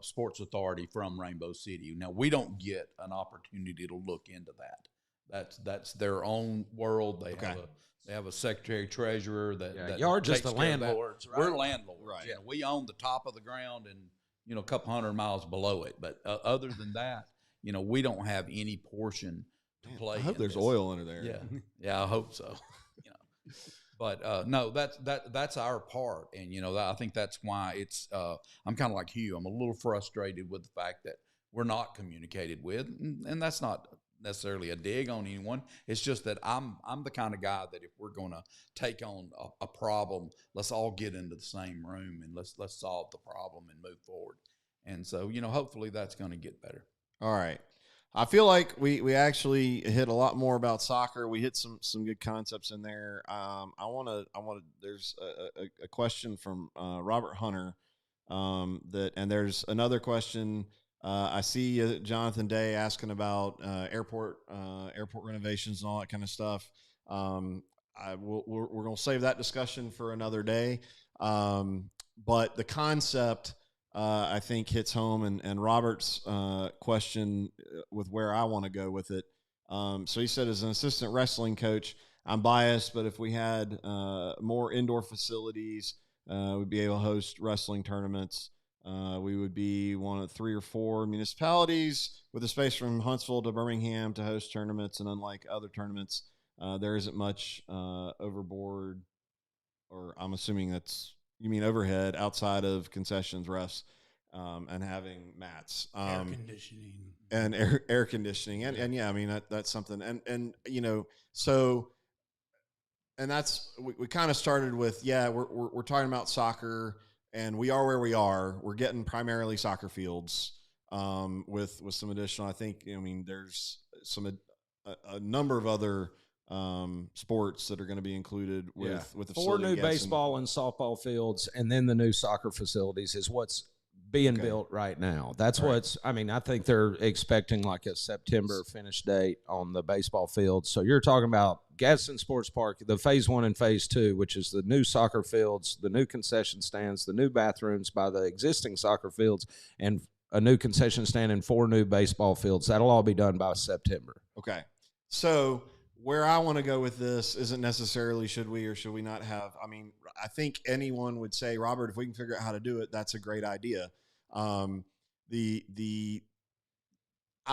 sports authority from Rainbow City. Now, we don't get an opportunity to look into that. That's their own world. They have a secretary treasurer that you're just the takes care of that. landlords, right? We're landlords. Right. Yeah, we own the top of the ground and a couple 100 miles below it. But other than that, we don't have any portion to play. I hope there's oil under there. Yeah, I hope so. But no, that's our part, and I think that's why it's. I'm kind of like Hugh. I'm a little frustrated with the fact that we're not communicated with, and that's not necessarily a dig on anyone. It's just that I'm the kind of guy that if we're going to take on a problem, let's all get into the same room and let's solve the problem and move forward. And so hopefully that's going to get better. All right. I feel like we actually hit a lot more about soccer. We hit some good concepts in there. I want to. There's a question from Robert Hunter. And there's another question. I see Jonathan Day asking about airport renovations and all that kind of stuff. We're going to save that discussion for another day. But the concept, I think, hits home, and Robert's question with where I want to go with it. So he said, as an assistant wrestling coach, I'm biased, but if we had more indoor facilities, we'd be able to host wrestling tournaments. We would be one of 3 or 4 municipalities with a space from Huntsville to Birmingham to host tournaments. And unlike other tournaments, there isn't much overboard, or I'm assuming you mean overhead, outside of concessions, refs, and having mats, Air conditioning, and air conditioning, and yeah, I mean that's something, and so, and that's we kind of started with we're talking about soccer, and we are where we are. We're getting primarily soccer fields, with some additional. I think there's a number of other sports that are going to be included with the 4 new Gadsden. baseball and softball fields, and then the new soccer facilities is what's being built right now. That's what's. I mean, I think they're expecting like a September finish date on the baseball field. So you're talking about Gadsden Sports Park, the phase 1 and phase 2, which is the new soccer fields, the new concession stands, the new bathrooms by the existing soccer fields, and a new concession stand and 4 new baseball fields. That'll all be done by September. Okay, so where I want to go with this isn't necessarily should we or should we not have. I mean, I think anyone would say, Robert, if we can figure out how to do it, that's a great idea. I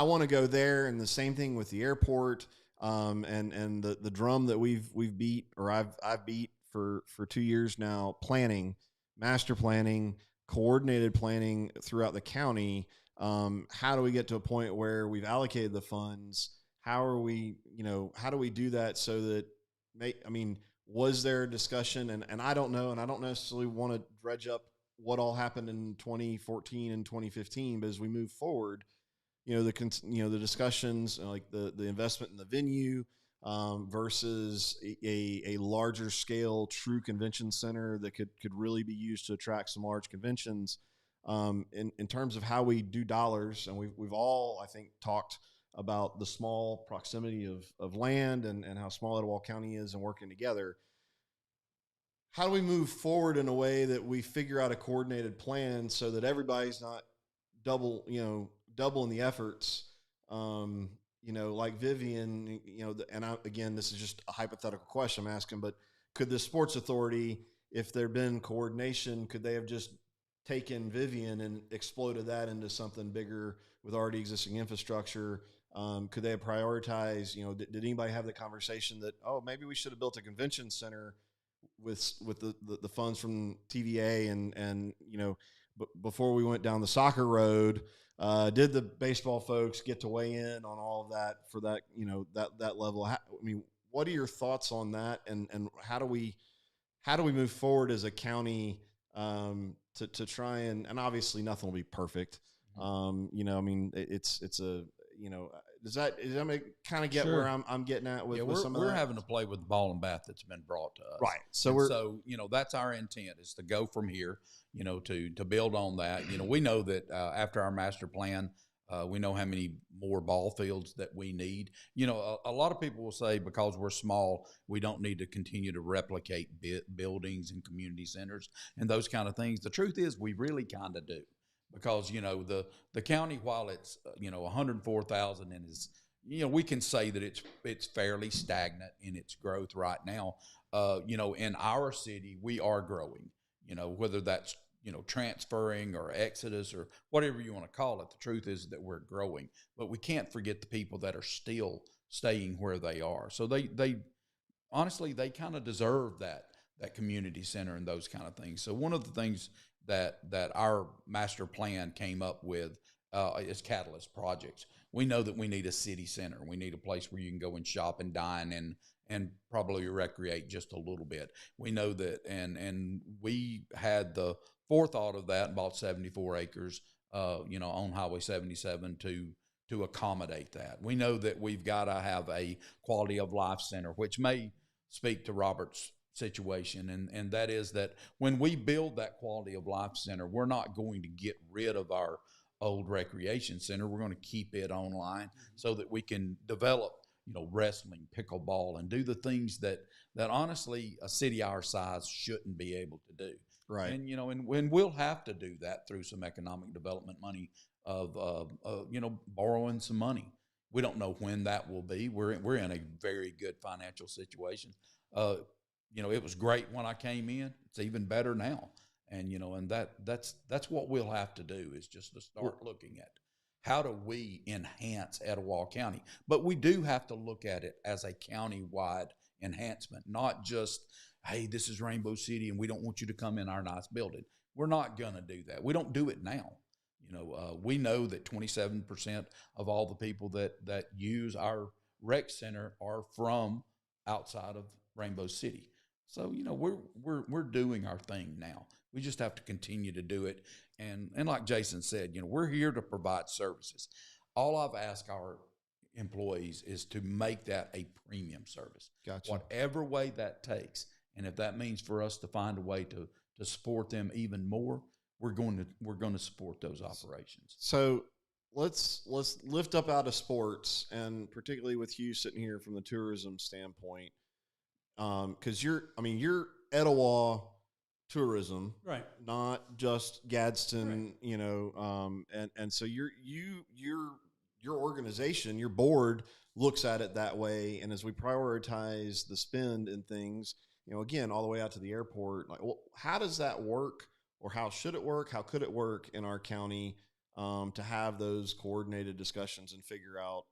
want to go there, and the same thing with the airport, and the drum that we've beat, or I've beat for 2 years now, master planning, coordinated planning throughout the county. How do we get to a point where we've allocated the funds? How do we do that so that, was there a discussion? And I don't know, and I don't necessarily want to dredge up what all happened in 2014 and 2015, but as we move forward, the discussions, like the investment in the venue, versus a larger scale true convention center that could really be used to attract some large conventions, in terms of how we do dollars. And we've all, I think, talked about the small proximity of land and how small Etowah County is and working together. How do we move forward in a way that we figure out a coordinated plan so that everybody's not doubling the efforts? Like Vivian, again, this is just a hypothetical question I'm asking, but could the sports authority, if there'd been coordination, could they have just taken Vivian and exploded that into something bigger with already existing infrastructure? Could they have prioritized, did anybody have the conversation that, maybe we should have built a convention center with the funds from TVA and before we went down the soccer road, did the baseball folks get to weigh in on all of that for that, that level? What are your thoughts on that? And how do we move forward as a county, to try and obviously nothing will be perfect. It's a, does that kind of get where I'm getting at with some of that? We're having to play with the ball and bat that's been brought to us. Right. So that's our intent, is to go from here, to build on that. We know that after our master plan, we know how many more ball fields that we need. A lot of people will say because we're small, we don't need to continue to replicate buildings and community centers and those kind of things. The truth is we really kind of do. Because, the county, while it's, 104,000 and is, we can say that it's fairly stagnant in its growth right now. In our city, we are growing, whether that's, transferring or exodus or whatever you want to call it. The truth is that we're growing, but we can't forget the people that are still staying where they are. So they honestly, they kind of deserve that community center and those kind of things. So one of the things that our master plan came up with is catalyst projects. We know that we need a city center. We need a place where you can go and shop and dine and probably recreate just a little bit. We know that, and we had the forethought of that and bought 74 acres, on Highway 77 to accommodate that. We know that we've got to have a quality of life center, which may speak to Robert's situation, and that is that when we build that quality of life center, we're not going to get rid of our old recreation center. We're going to keep it online so that we can develop, wrestling, pickleball, and do the things that honestly a city our size shouldn't be able to do. Right. And and we'll have to do that through some economic development money of borrowing some money. We don't know when that will be. We're in a very good financial situation. It was great when I came in. It's even better now. And and that's what we'll have to do, is just to start looking at how do we enhance Etowah County. But we do have to look at it as a county-wide enhancement, not just, hey, this is Rainbow City and we don't want you to come in our nice building. We're not going to do that. We don't do it now. We know that 27% of all the people that use our rec center are from outside of Rainbow City. So, we're doing our thing now. We just have to continue to do it. And like Jason said, we're here to provide services. All I've asked our employees is to make that a premium service. Gotcha. Whatever way that takes. And if that means for us to find a way to support them even more, we're going to support those operations. So let's lift up out of sports, and particularly with Hugh sitting here from the tourism standpoint, because you're Etowah tourism, Right. not just Gadsden, right. And so your organization, your board looks at it that way. And as we prioritize the spend and things, again, all the way out to the airport, like, well, how does that work, or how should it work? How could it work in our county to have those coordinated discussions and figure out,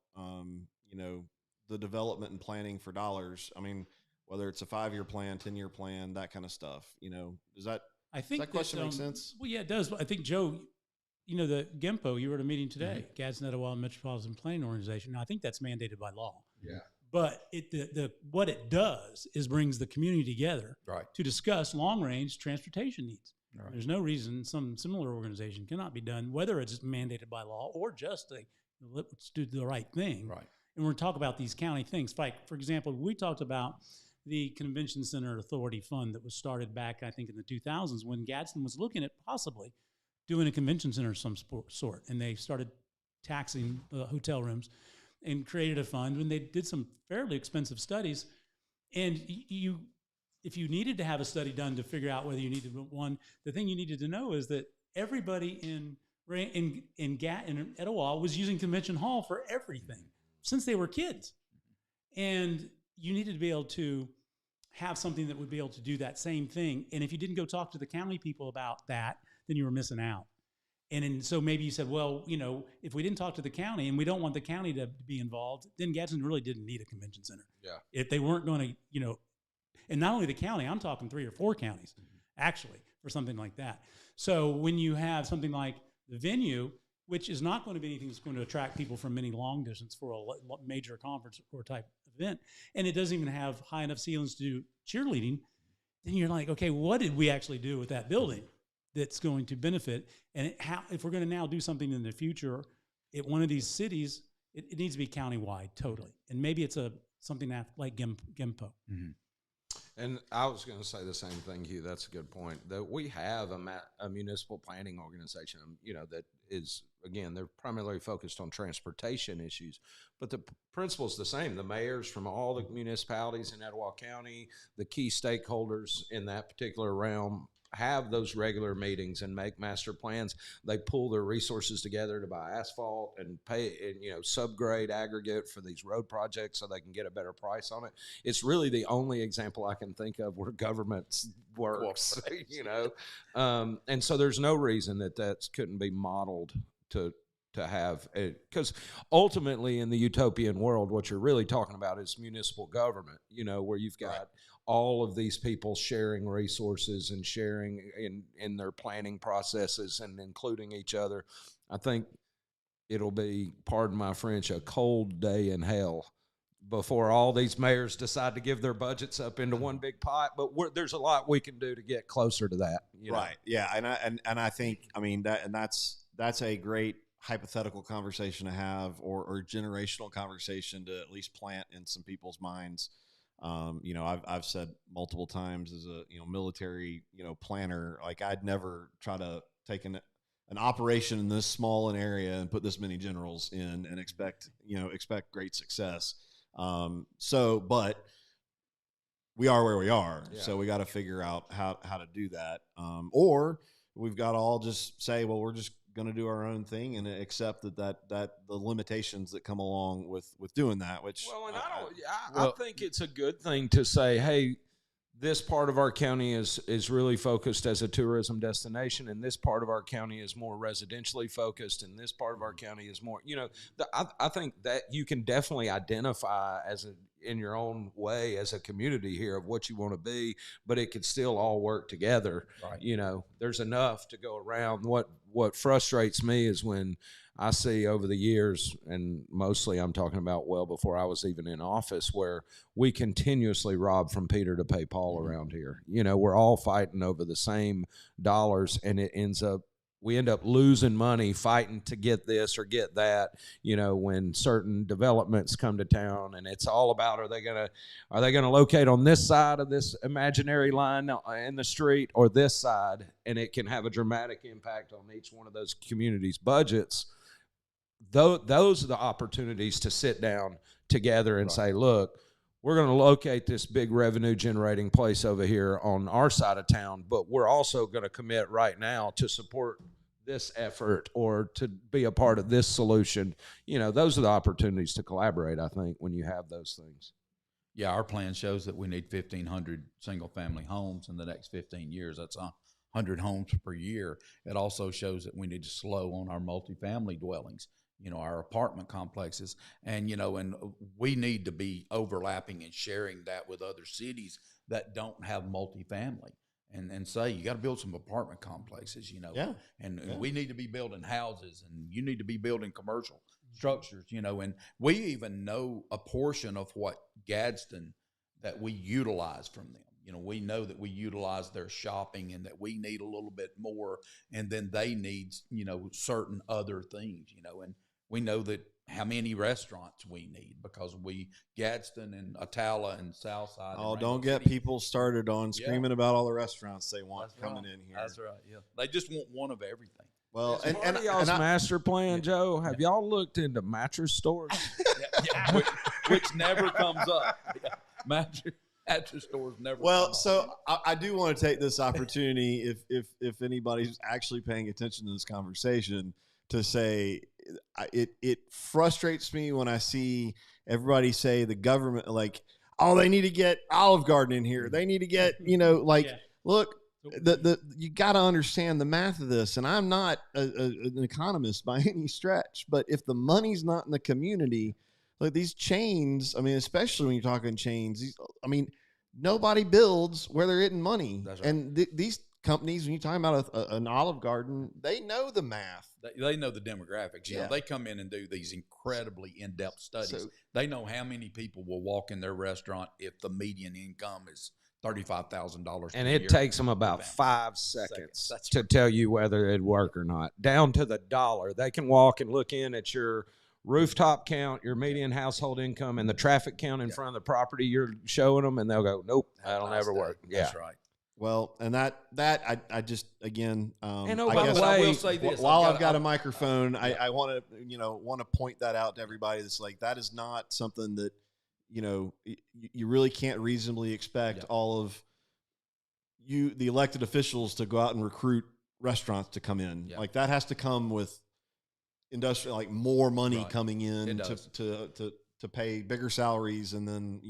the development and planning for dollars? I mean, whether it's a 5-year plan, 10-year plan, that kind of stuff, does that question make sense? Well, yeah, it does. I think, Joe, the GEMPO, you were at a meeting today, Gadsden Etowah Metropolitan Planning Organization. Now, I think that's mandated by law. Yeah. But what it does is brings the community together, right, to discuss long-range transportation needs. Right. There's no reason some similar organization cannot be done, whether it's mandated by law or just let's do the right thing. Right. And we're going to talk about these county things. Like, for example, we talked about the Convention Center Authority Fund that was started back, I think, in the 2000s, when Gadsden was looking at possibly doing a convention center of some sort. And they started taxing the hotel rooms and created a fund, and they did some fairly expensive studies. And if you needed to have a study done to figure out whether you needed one, the thing you needed to know is that everybody in Etowah was using Convention Hall for everything since they were kids. And you needed to be able to have something that would be able to do that same thing. And if you didn't go talk to the county people about that, then you were missing out. So maybe you said, well, if we didn't talk to the county and we don't want the county to be involved, then Gadsden really didn't need a convention center. Yeah. If they weren't going to, and not only the county, I'm talking 3 or 4 counties, actually, for something like that. So when you have something like the venue, which is not going to be anything that's going to attract people from any long distance for a major conference or type event, and it doesn't even have high enough ceilings to do cheerleading, then you're like, okay, what did we actually do with that building that's going to benefit? And if we're going to now do something in the future at one of these cities, it needs to be countywide totally. And maybe it's something like GEMPO. Mm-hmm. And I was going to say the same thing, Hugh. That's a good point. That we have a municipal planning organization, that is, again, they're primarily focused on transportation issues, but the principle is the same. The mayors from all the municipalities in Etowah County, the key stakeholders in that particular realm, have those regular meetings and make master plans. They pull their resources together to buy asphalt and pay, and, subgrade aggregate for these road projects so they can get a better price on it. It's really the only example I can think of where government works, and so there's no reason that couldn't be modeled to to have it, because ultimately in the utopian world, what you're really talking about is municipal government, where you've got all of these people sharing resources and sharing in their planning processes and including each other. I think it'll be, pardon my French, a cold day in hell before all these mayors decide to give their budgets up into one big pot. But there's a lot we can do to get closer to that. Right. Yeah. And I think, I mean, that's a great hypothetical conversation to have, or generational conversation to at least plant in some people's minds. I've said multiple times as a, military, planner, like I'd never try to take an operation in this small an area and put this many generals in and expect great success. But we are where we are. Yeah. So we got to figure out how to do that. Or we've got to all just say, well, we're just going to do our own thing and accept that the limitations that come along with doing that, which, I think it's a good thing to say, hey, this part of our county is really focused as a tourism destination, and this part of our county is more residentially focused, and this part of our county is more, I think that you can definitely identify in your own way as a community here of what you want to be, but it could still all work together. Right. There's enough to go around. What frustrates me is when I see over the years, and mostly I'm talking about well before I was even in office, where we continuously rob from Peter to pay Paul around here. We're all fighting over the same dollars, and we end up losing money fighting to get this or get that, when certain developments come to town, and it's all about, are they going to locate on this side of this imaginary line in the street or this side? And it can have a dramatic impact on each one of those communities' budgets. Those are the opportunities to sit down together and say, look, we're going to locate this big revenue generating place over here on our side of town, but we're also going to commit right now to support this effort or to be a part of this solution. Those are the opportunities to collaborate, I think, when you have those things. Yeah, our plan shows that we need 1,500 single-family homes in the next 15 years. That's 100 homes per year. It also shows that we need to slow on our multifamily dwellings, our apartment complexes. And, and we need to be overlapping and sharing that with other cities that don't have multifamily. And say, you got to build some apartment complexes, and we need to be building houses, and you need to be building commercial structures, and we even know a portion of what Gadsden that we utilize from them. We know that we utilize their shopping and that we need a little bit more, and then they need, certain other things, and we know that how many restaurants we need because Gadsden and Etowah and Southside. Oh, don't get people started on screaming about all the restaurants they want coming in here. That's right. Yeah, they just want one of everything. Well, and y'all's master plan, Joe. Have y'all looked into mattress stores? which never comes up. Yeah. Mattress stores never. Well, so I do want to take this opportunity, if anybody's actually paying attention to this conversation, to say it frustrates me when I see everybody say the government, like, oh, they need to get Olive Garden in here. They need to get, look, you got to understand the math of this. And I'm not an economist by any stretch, but if the money's not in the community, like these chains, I mean, especially when you're talking chains, nobody builds where they're getting money. That's right. And these companies, when you're talking about an Olive Garden, they know the math. They know the demographics. They come in and do these incredibly in-depth studies. So, they know how many people will walk in their restaurant if the median income is $35,000. And it takes them about 5 seconds to tell you whether it'd work or not, down to the dollar. They can walk and look in at your rooftop count, your median household income, and the traffic count in front of the property you're showing them, and they'll go, nope, that'll never work. That's right. Well, and that I just, again, and I guess I will say this, while I've got a microphone, I want to point that out to everybody. That's like, that is not something that, you really can't reasonably expect all of the elected officials to go out and recruit restaurants to come in. Like that has to come with industrial, like more money coming in to pay bigger salaries, and then,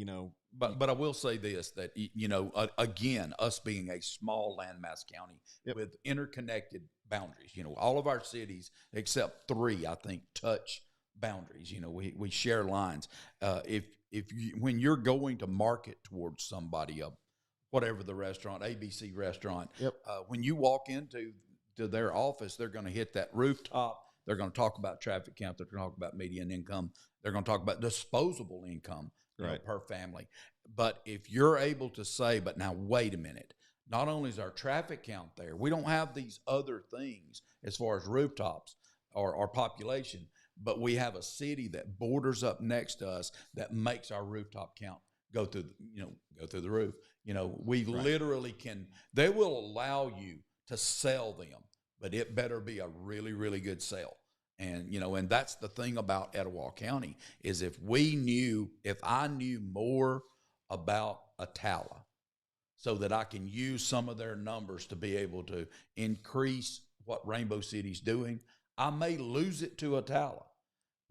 But I will say this, that, you know, again, us being a small landmass county with interconnected boundaries, you know, all of our cities except 3, I think, touch boundaries. You know, we share lines. When you're going to market towards somebody, whatever the restaurant, ABC restaurant, when you walk into their office, they're going to hit that rooftop. They're going to talk about traffic count. They're going to talk about median income. They're going to talk about disposable income. You know, per family. But if you're able to say, but now wait a minute, not only is our traffic count there, we don't have these other things as far as rooftops or our population, but we have a city that borders up next to us that makes our rooftop count go through the roof. You know, we literally can, they will allow you to sell them, but it better be a really, really good sale. And, you know, and that's the thing about Etowah County is if I knew more about Etowah so that I can use some of their numbers to be able to increase what Rainbow City's doing, I may lose it to Etowah,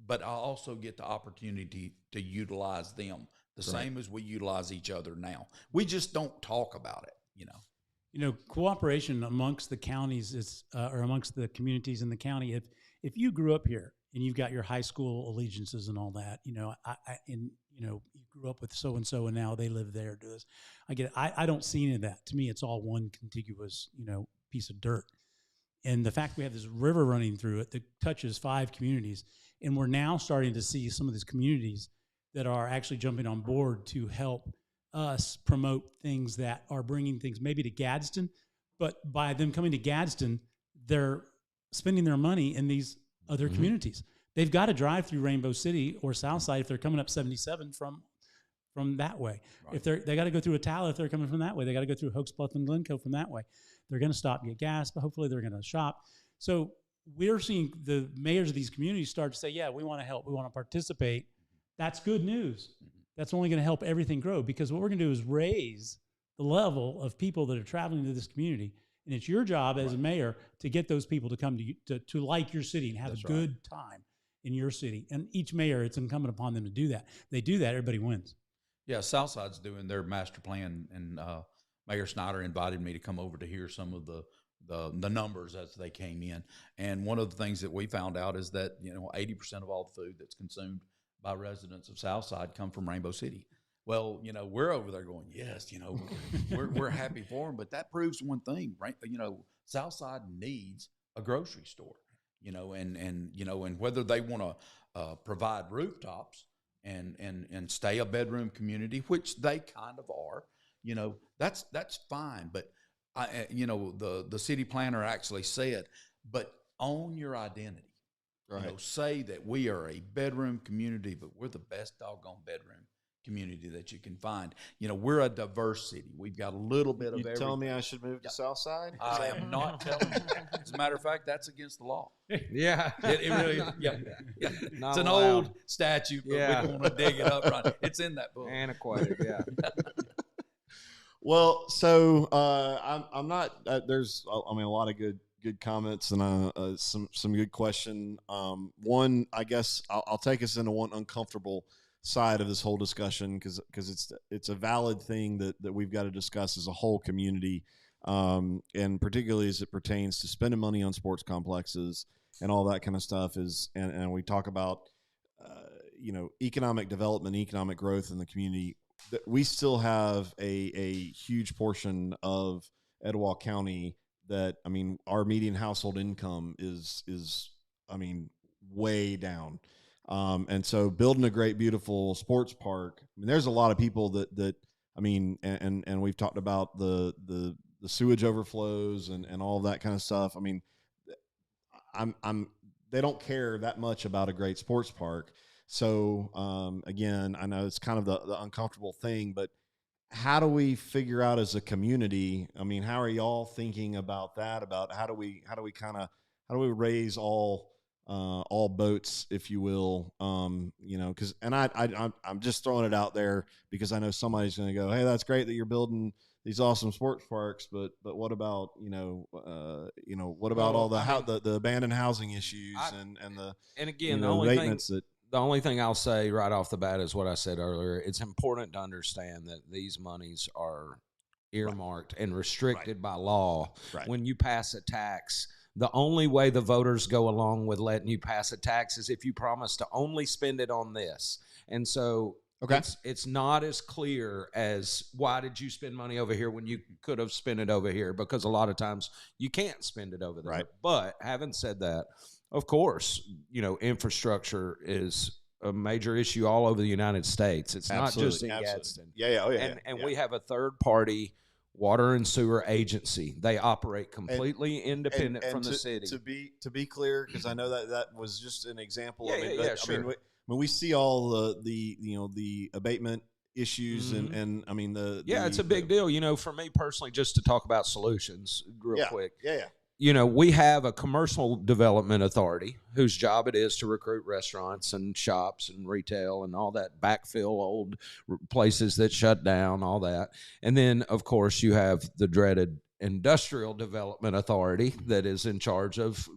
but I also get the opportunity to utilize them the same as we utilize each other now. We just don't talk about it, you know. You know, cooperation amongst the counties is, or amongst the communities in the county. If you grew up here and you've got your high school allegiances and all that, you know, you grew up with so and so, and now they live there. Do this, I get it. I don't see any of that. To me, it's all one contiguous, you know, piece of dirt. And the fact we have this river running through it that touches 5 communities, and we're now starting to see some of these communities that are actually jumping on board to help us promote things that are bringing things maybe to Gadsden, but by them coming to Gadsden, they're spending their money in these other communities. They've got to drive through Rainbow City or Southside if they're coming up 77 from that way. If they got to go through Etowah if they're coming from that way. They got to go through Hokes Bluff and Glencoe from that way. They're going to stop and get gas, but hopefully they're going to shop. So we're seeing the mayors of these communities start to say, yeah, we want to help. We want to participate. That's good news. That's only going to help everything grow, because what we're going to do is raise the level of people that are traveling to this community. And it's your job as a mayor to get those people to come to you, to like your city and have a good time in your city. And each mayor, it's incumbent upon them to do that. They do that, everybody wins. Yeah, Southside's doing their master plan, and Mayor Snyder invited me to come over to hear some of the numbers as they came in. And one of the things that we found out is that, you know, 80% of all the food that's consumed by residents of Southside come from Rainbow City. Well, you know, we're over there going, yes, you know, we're happy for them, but that proves one thing, right? You know, Southside needs a grocery store, you know, and you know, and whether they want to provide rooftops and stay a bedroom community, which they kind of are, you know, that's fine. But you know, the city planner actually said, but own your identity. Right. You know, say that we are a bedroom community, but we're the best doggone bedroom community that you can find. You know, we're a diverse city. We've got a little bit of everything. You telling me I should move to Southside? I am not telling you. As a matter of fact, that's against the law. Yeah. It really is. Yeah. It's an old statute, but we don't want to dig it up right. It's in that book. Antiquated, yeah. Well, so I'm not. There's, I mean, a lot of good comments and some good question. One, I guess I'll take us into one uncomfortable side of this whole discussion because it's a valid thing that we've got to discuss as a whole community, and particularly as it pertains to spending money on sports complexes and all that kind of stuff. And we talk about you know, economic development, economic growth in the community. We still have a huge portion of Etowah County that, I mean, our median household income is I mean, way down. And so building a great, beautiful sports park, I mean, there's a lot of people that I mean, and we've talked about the sewage overflows and all of that kind of stuff. I mean, they don't care that much about a great sports park. So, again, I know it's kind of the uncomfortable thing, but how do we figure out as a community? I mean, how are y'all thinking about that? About how do we raise all boats, if you will? You know, because I'm just throwing it out there because I know somebody's going to go, hey, that's great that you're building these awesome sports parks, but what about what about all the abandoned housing issues and the and again the only maintenance thing, The only thing I'll say right off the bat is what I said earlier. It's important to understand that these monies are earmarked and restricted by law. Right. When you pass a tax, the only way the voters go along with letting you pass a tax is if you promise to only spend it on this. And so it's not as clear as why did you spend money over here when you could have spent it over here, because a lot of times you can't spend it over there. Right. But having said that, of course, infrastructure is a major issue all over the United States. It's not just in Gadsden. And we have a third party water and sewer agency. They operate completely independent from the city. To be clear, because I know that was just an example. Sure. I mean, we see all the abatement issues and I mean it's a big deal. For me personally, just to talk about solutions real quick. Yeah. We have a commercial development authority whose job it is to recruit restaurants and shops and retail and all that, backfill old places that shut down, all that. And then, of course, you have the dreaded industrial development authority that is in charge of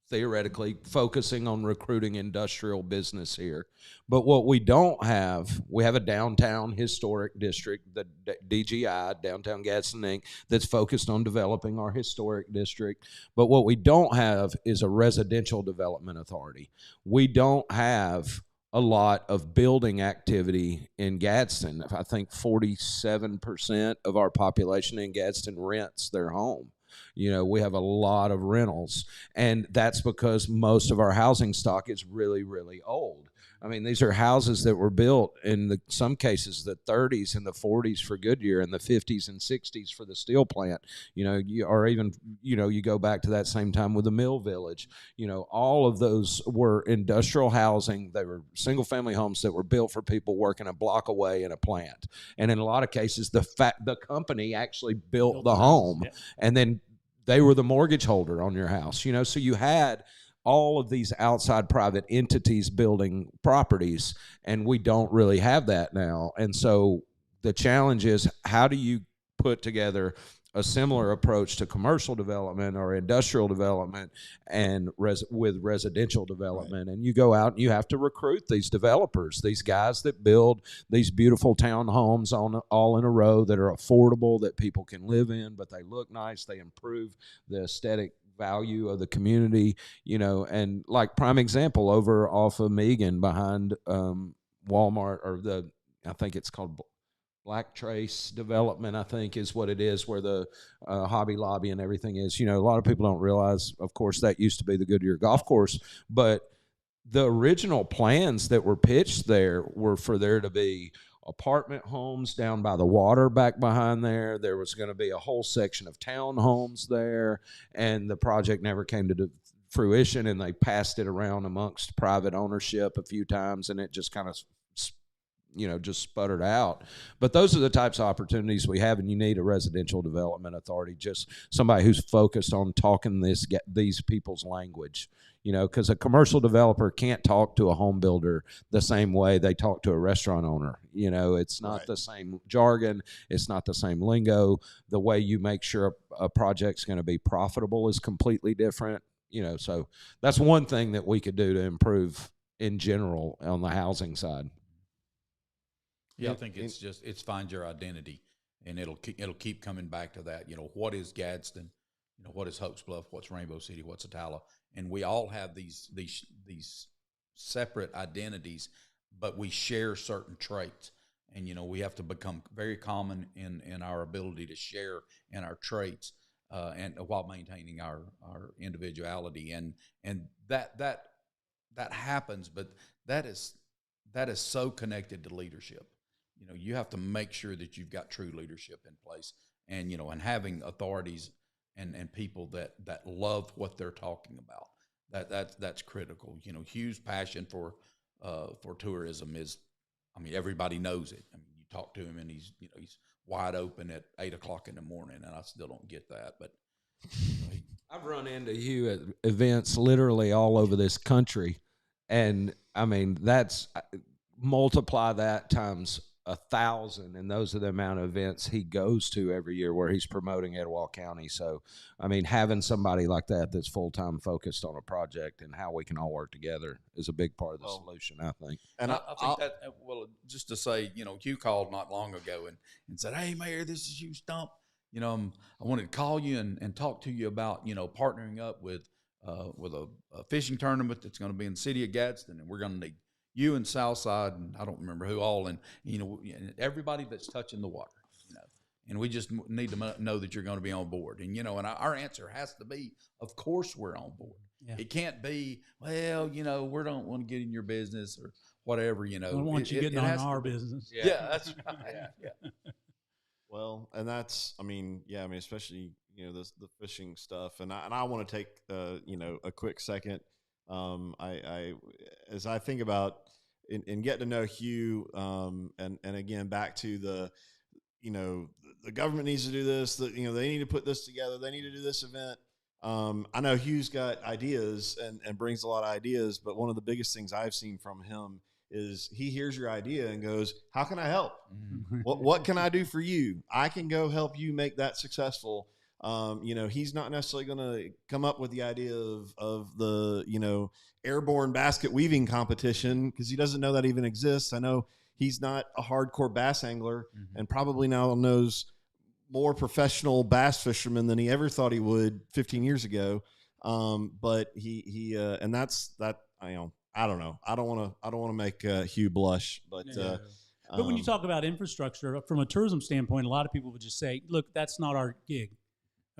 theoretically focusing on recruiting industrial business here. But what we don't have, we have a downtown historic district, the DGI, Downtown Gadsden Inc., that's focused on developing our historic district. But what we don't have is a residential development authority. We don't have a lot of building activity in Gadsden. I think 47% of our population in Gadsden rents their home. We have a lot of rentals, and that's because most of our housing stock is really, really old. I mean, these are houses that were built in some cases the 30s and the 40s for Goodyear and the 50s and 60s for the steel plant. You go back to that same time with the Mill Village. All of those were industrial housing. They were single family homes that were built for people working a block away in a plant. And in a lot of cases, the company actually built the home, and then they were the mortgage holder on your house. So you had all of these outside private entities building properties, and we don't really have that now. And so the challenge is, how do you put together a similar approach to commercial development or industrial development and with residential development? Right. And you go out and you have to recruit these developers, these guys that build these beautiful townhomes all in a row that are affordable, that people can live in, but they look nice, they improve the aesthetic value of the community, and like prime example over off of Megan behind Walmart, or I think it's called Black Trace Development, I think is what it is, where the Hobby Lobby and everything is. A lot of people don't realize, of course, that used to be the Goodyear Golf Course, but the original plans that were pitched there were for there to be apartment homes down by the water back behind there. There was going to be a whole section of townhomes there, and the project never came to fruition, and they passed it around amongst private ownership a few times, and it just kind of just sputtered out. But those are the types of opportunities we have, and you need a residential development authority, just somebody who's focused on talking these people's language. Because a commercial developer can't talk to a home builder the same way they talk to a restaurant owner. It's not the same jargon. It's not the same lingo. The way you make sure a project's going to be profitable is completely different. So that's one thing that we could do to improve in general on the housing side. Yeah, I think it's find your identity, and it'll keep coming back to that. What is Gadsden? What is Hopes Bluff? What's Rainbow City? What's Etowah? And we all have these separate identities, but we share certain traits. And we have to become very common in our ability to share in our traits, and while maintaining our individuality. And that happens, but that is so connected to leadership. You have to make sure that you've got true leadership in place, and and having authorities and people that love what they're talking about. That's critical. Hugh's passion for tourism is, everybody knows it. You talk to him and he's wide open at 8:00 in the morning, and I still don't get that. But I've run into Hugh at events literally all over this country, and that's multiply that times 1,000, and those are the amount of events he goes to every year where he's promoting Etowah County. So, I mean, having somebody like that that's full-time focused on a project and how we can all work together is a big part of the solution, I think. And I think that, well, just to say, Hugh called not long ago and said, "Hey, Mayor, this is Hugh Stump. I wanted to call you and talk to you about, partnering up with a fishing tournament that's going to be in the city of Gadsden, and we're going to need you and Southside, and I don't remember who all, and and everybody that's touching the water, and we just need to know that you're going to be on board." And and our answer has to be, of course we're on board. Yeah. It can't be, well, we don't want to get in your business or whatever. I don't want you getting on our business. Yeah, that's right. Yeah. Well, and that's, especially, the fishing stuff. And I want to take, a quick second. As I think about and get to know Hugh, and again, back to the government needs to do this, they need to put this together. They need to do this event. I know Hugh's got ideas and brings a lot of ideas, but one of the biggest things I've seen from him is he hears your idea and goes, "How can I help? What can I do for you? I can go help you make that successful." He's not necessarily going to come up with the idea of the, airborne basket weaving competition because he doesn't know that even exists. I know he's not a hardcore bass angler and probably now knows more professional bass fishermen than he ever thought he would 15 years ago. But he and that's that, I don't know. I don't want to make Hugh blush, but but when you talk about infrastructure from a tourism standpoint, a lot of people would just say, "Look, that's not our gig."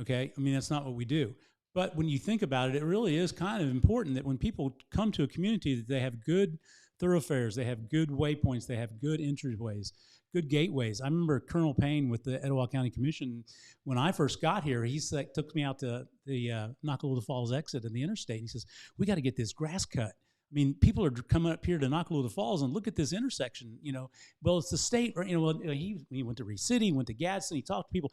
Okay, that's not what we do. But when you think about it, it really is kind of important that when people come to a community, that they have good thoroughfares, they have good waypoints, they have good entryways, good gateways. I remember Colonel Payne with the Etowah County Commission, when I first got here, he took me out to the Nakalula Falls exit in the interstate. And he says, "We got to get this grass cut. People are coming up here to Nakalula Falls and look at this intersection. Well, it's the state, or he went to Reed City, he went to Gadsden, he talked to people.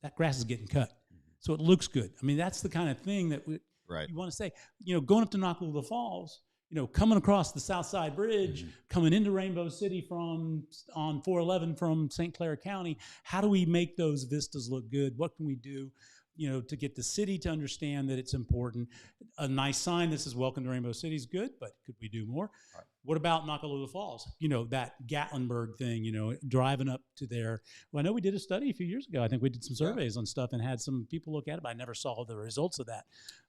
That grass is getting cut, so it looks good. That's the kind of thing that you want to say. Going up to Nakalula Falls, coming across the South Side Bridge, coming into Rainbow City on 411 from St. Clair County. How do we make those vistas look good? What can we do, to get the city to understand that it's important? A nice sign that says "Welcome to Rainbow City" is good, but could we do more? Right. What about Nakalula Falls? That Gatlinburg thing, driving up to there. Well, I know we did a study a few years ago. I think we did some surveys on stuff and had some people look at it, but I never saw the results of that.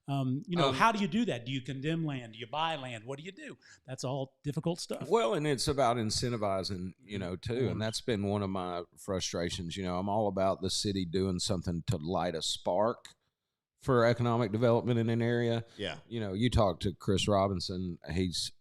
How do you do that? Do you condemn land? Do you buy land? What do you do? That's all difficult stuff. Well, and it's about incentivizing, too. And that's been one of my frustrations. I'm all about the city doing something to light a spark for economic development in an area. Yeah. You talk to Chris Robinson. He's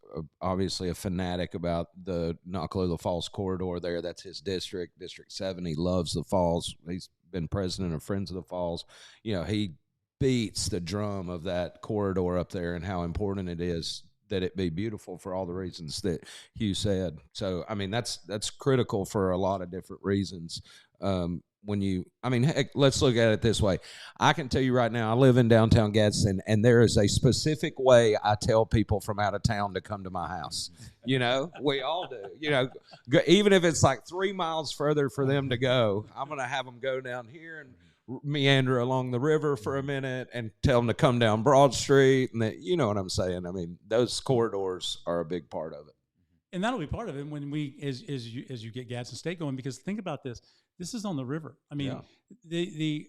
obviously a fanatic about the Nakalula Falls corridor there. That's his district, District 7. He loves the falls. He's been president of Friends of the Falls. He beats the drum of that corridor up there and how important it is that it be beautiful for all the reasons that Hugh said. So, that's critical for a lot of different reasons. Heck, let's look at it this way. I can tell you right now, I live in downtown Gadsden, and there is a specific way I tell people from out of town to come to my house. We all do. Even if it's like 3 miles further for them to go, I'm going to have them go down here and meander along the river for a minute and tell them to come down Broad Street. And you know what I'm saying? Those corridors are a big part of it. And that'll be part of it when as you get Gadsden State going, because think about this. This is on the river. The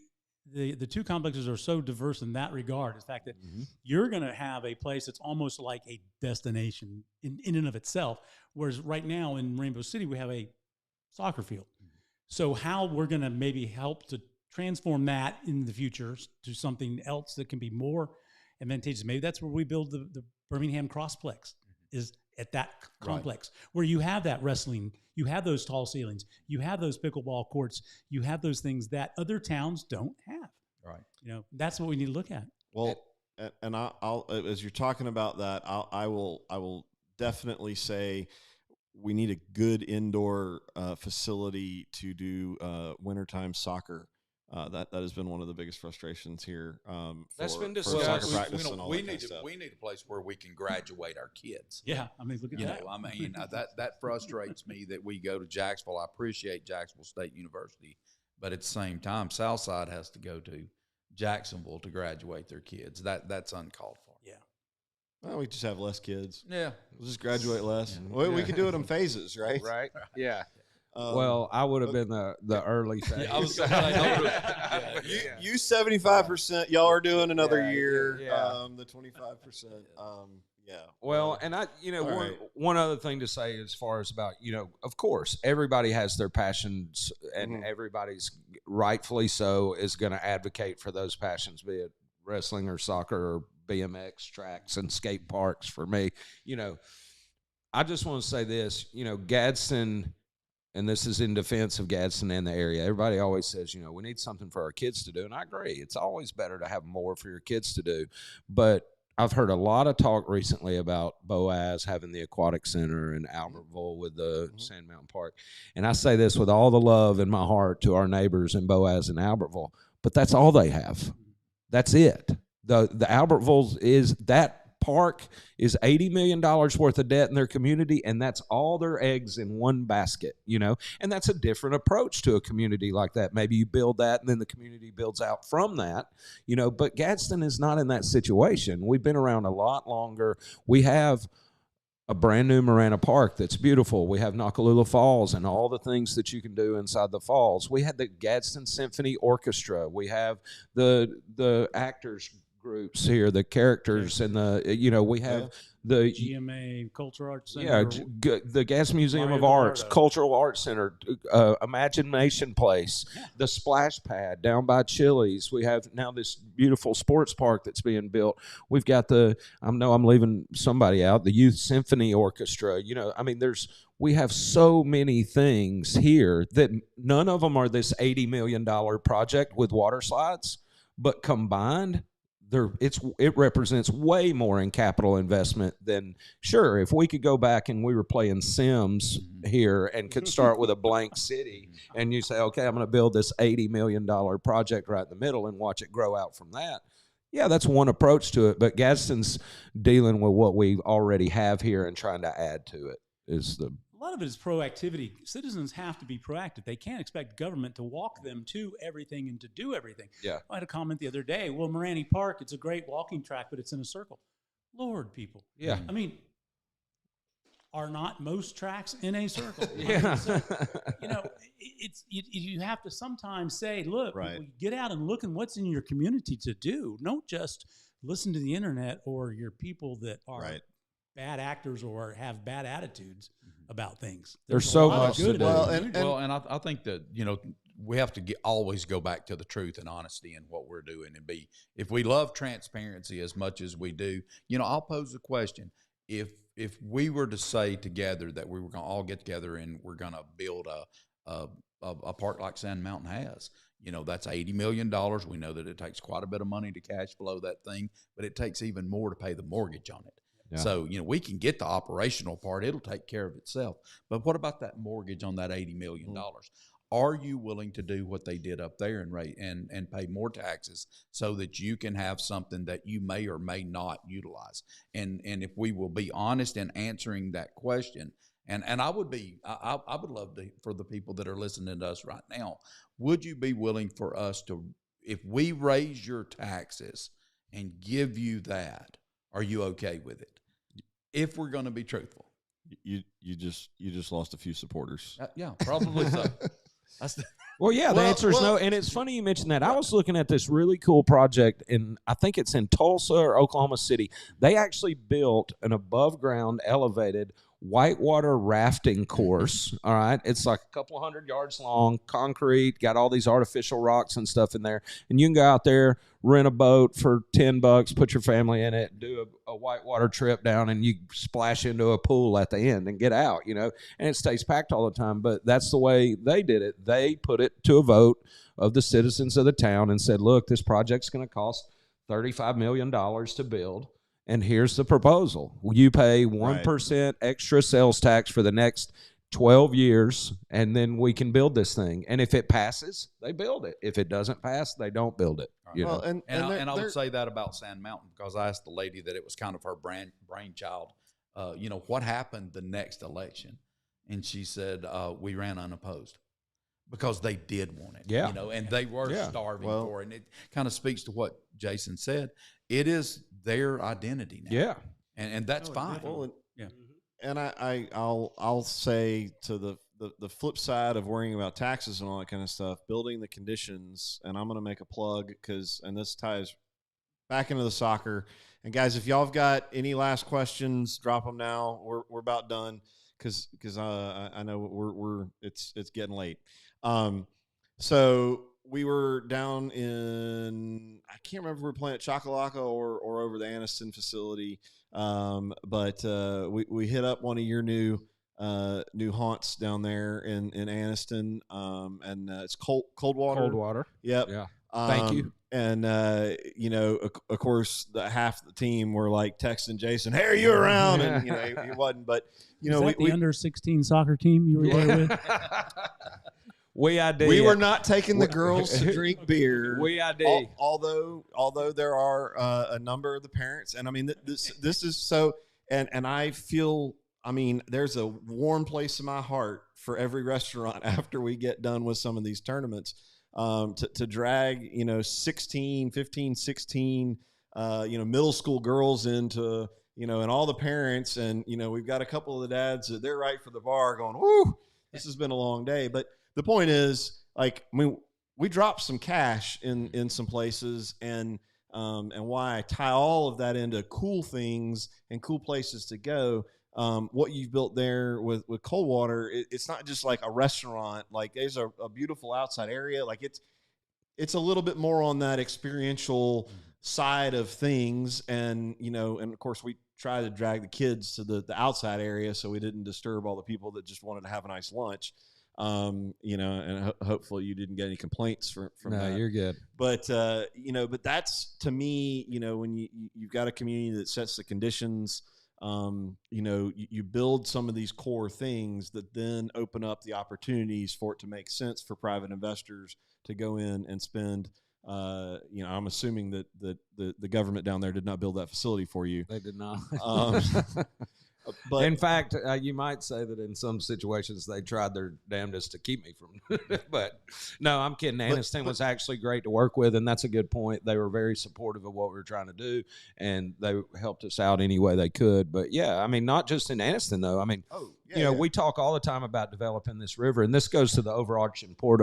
two complexes are so diverse in that regard. The fact that you're going to have a place that's almost like a destination in and of itself, whereas right now in Rainbow City we have a soccer field. So how we're going to maybe help to transform that in the future to something else that can be more advantageous. Maybe that's where we build the Birmingham Crossplex, is at that complex where you have that wrestling, you have those tall ceilings, you have those pickleball courts, you have those things that other towns don't have. Right. That's what we need to look at. Well, and I'll as you're talking about that, I will definitely say we need a good indoor facility to do wintertime soccer. that has been one of the biggest frustrations here. That's been for discussed. soccer practice and all we that kind need of stuff. we need a place where we can graduate our kids. Yeah, I mean, look at You that. know, I mean, that frustrates me that we go to Jacksonville. I appreciate Jacksonville State University, but at the same time, Southside has to go to Jacksonville to graduate their kids. That's uncalled for. Yeah. Well, we just have less kids. Yeah. We'll just graduate less. We can do it in phases, right? Right. Yeah. Well, I would have been the early phase. I was gonna say, you 75%. Y'all are doing another Yeah, year. yeah. The 25%. Yeah. Well, and one other thing to say as far as about, of course, everybody has their passions, and everybody's rightfully so is going to advocate for those passions, be it wrestling or soccer or BMX tracks and skate parks. For me, I just want to say this, Gadsden. And this is in defense of Gadsden and the area. Everybody always says, we need something for our kids to do. And I agree. It's always better to have more for your kids to do. But I've heard a lot of talk recently about Boaz having the aquatic center in Albertville with the Sand Mountain Park. And I say this with all the love in my heart to our neighbors in Boaz and Albertville, but that's all they have. That's it. The Albertville is that park is $80 million worth of debt in their community, and that's all their eggs in one basket, and that's a different approach to a community like that. Maybe you build that and then the community builds out from that, but Gadsden is not in that situation. We've been around a lot longer. We have a brand new Marana Park that's beautiful. We have Nakalula Falls and all the things that you can do inside the falls. We had the Gadsden Symphony Orchestra. We have the actors groups here, the characters, and we have the GMA Cultural Arts Center. Yeah, the Gadsden Museum of Arts, Cultural Arts Center, Imagination Place, the Splash Pad down by Chili's. We have now this beautiful sports park that's being built. We've got I know I'm leaving somebody out, the Youth Symphony Orchestra. We have so many things here that none of them are this $80 million project with water slides, but combined, it represents way more in capital investment than, sure, if we could go back and we were playing Sims here and could start with a blank city and you say, okay, I'm going to build this $80 million project right in the middle and watch it grow out from that. Yeah, that's one approach to it, but Gadsden's dealing with what we already have here and trying to add to it A lot of it is proactivity. Citizens have to be proactive. They can't expect government to walk them to everything and to do everything. Yeah. I had a comment the other day. Well, Marani Park, it's a great walking track, but it's in a circle. Lord, people. Yeah. I mean, are not most tracks in a circle? Yeah. So, you have to sometimes say, look, Right. people, get out and look at what's in your community to do. Don't just listen to the internet or your people that are Right. bad actors or have bad attitudes about things. There's a so lot of much to good do. in the Well, community. and I think that, we have to always go back to the truth and honesty in what we're doing and if we love transparency as much as we do, I'll pose the question. If we were to say together that we were going to all get together and we're going to build a park like Sand Mountain has, that's $80 million. We know that it takes quite a bit of money to cash flow that thing, but it takes even more to pay the mortgage on it. Yeah. So, we can get the operational part. It'll take care of itself. But what about that mortgage on that $80 million? Are you willing to do what they did up there and pay more taxes so that you can have something that you may or may not utilize? And if we will be honest in answering that question, and I would love to, for the people that are listening to us right now, would you be willing for us to, if we raise your taxes and give you that, are you okay with it? If we're going to be truthful. You just lost a few supporters. Yeah, probably so. Well, yeah, the answer is no. And it's funny you mentioned that. I was looking at this really cool project I think it's in Tulsa or Oklahoma City. They actually built an above ground elevated whitewater rafting course. All right. It's like a couple 100 yards long, concrete, got all these artificial rocks and stuff in there. And you can go out there, rent a boat for $10, put your family in it, do a whitewater trip down, and you splash into a pool at the end and get out, and it stays packed all the time. But that's the way they did it. They put it to a vote of the citizens of the town and said, look, this project's going to cost $35 million to build. And here's the proposal. You pay 1% extra sales tax for the next 12 years, and then we can build this thing. And if it passes, they build it. If it doesn't pass, they don't build it. You know? And I would say that about Sand Mountain, because I asked the lady that it was kind of her brainchild, what happened the next election? And she said, we ran unopposed because they did want it, and they were starving for it. And it kind of speaks to what Jason said. It is their identity now. Yeah. And that's fine. Well, and I'll say to the flip side of worrying about taxes and all that kind of stuff, building the conditions, and I'm going to make a plug and this ties back into the soccer. And guys, if y'all have got any last questions, drop them now. We're about done because I know it's getting late. So we were down in, I can't remember if we were playing at Chocolaca or over the Anniston facility. But we hit up one of your new haunts down there in Anniston. And it's Coldwater. Coldwater. Yep. Yeah. Thank you. And, of course, half the team were like texting Jason, "Hey, are you around?" And, he wasn't. But, the under 16 soccer team you were there with? We were not taking the girls to drink beer. Although there are a number of the parents, and I mean this is so, and I feel, I mean, there's a warm place in my heart for every restaurant after we get done with some of these tournaments, to drag 16, 15, 16 middle school girls into and all the parents, and we've got a couple of the dads that they're right for the bar going, "Woo, this has been a long day," but the point is, we dropped some cash in some places, and why I tie all of that into cool things and cool places to go. What you've built there with Coldwater, it's not just like a restaurant. Like, there's a beautiful outside area. Like, it's a little bit more on that experiential side of things, and and of course we try to drag the kids to the outside area so we didn't disturb all the people that just wanted to have a nice lunch. And hopefully you didn't get any complaints from that. No, you're good. But, but that's, to me, when you've got a community that sets the conditions, you build some of these core things that then open up the opportunities for it to make sense for private investors to go in and spend. I'm assuming that the government down there did not build that facility for you. They did not. But in fact, you might say that in some situations they tried their damnedest to keep me from. But no, I'm kidding. Anniston was actually great to work with, and that's a good point. They were very supportive of what we were trying to do, and they helped us out any way they could. But yeah, I mean, not just in Anniston though. I mean, we talk all the time about developing this river, and this goes to the overarching point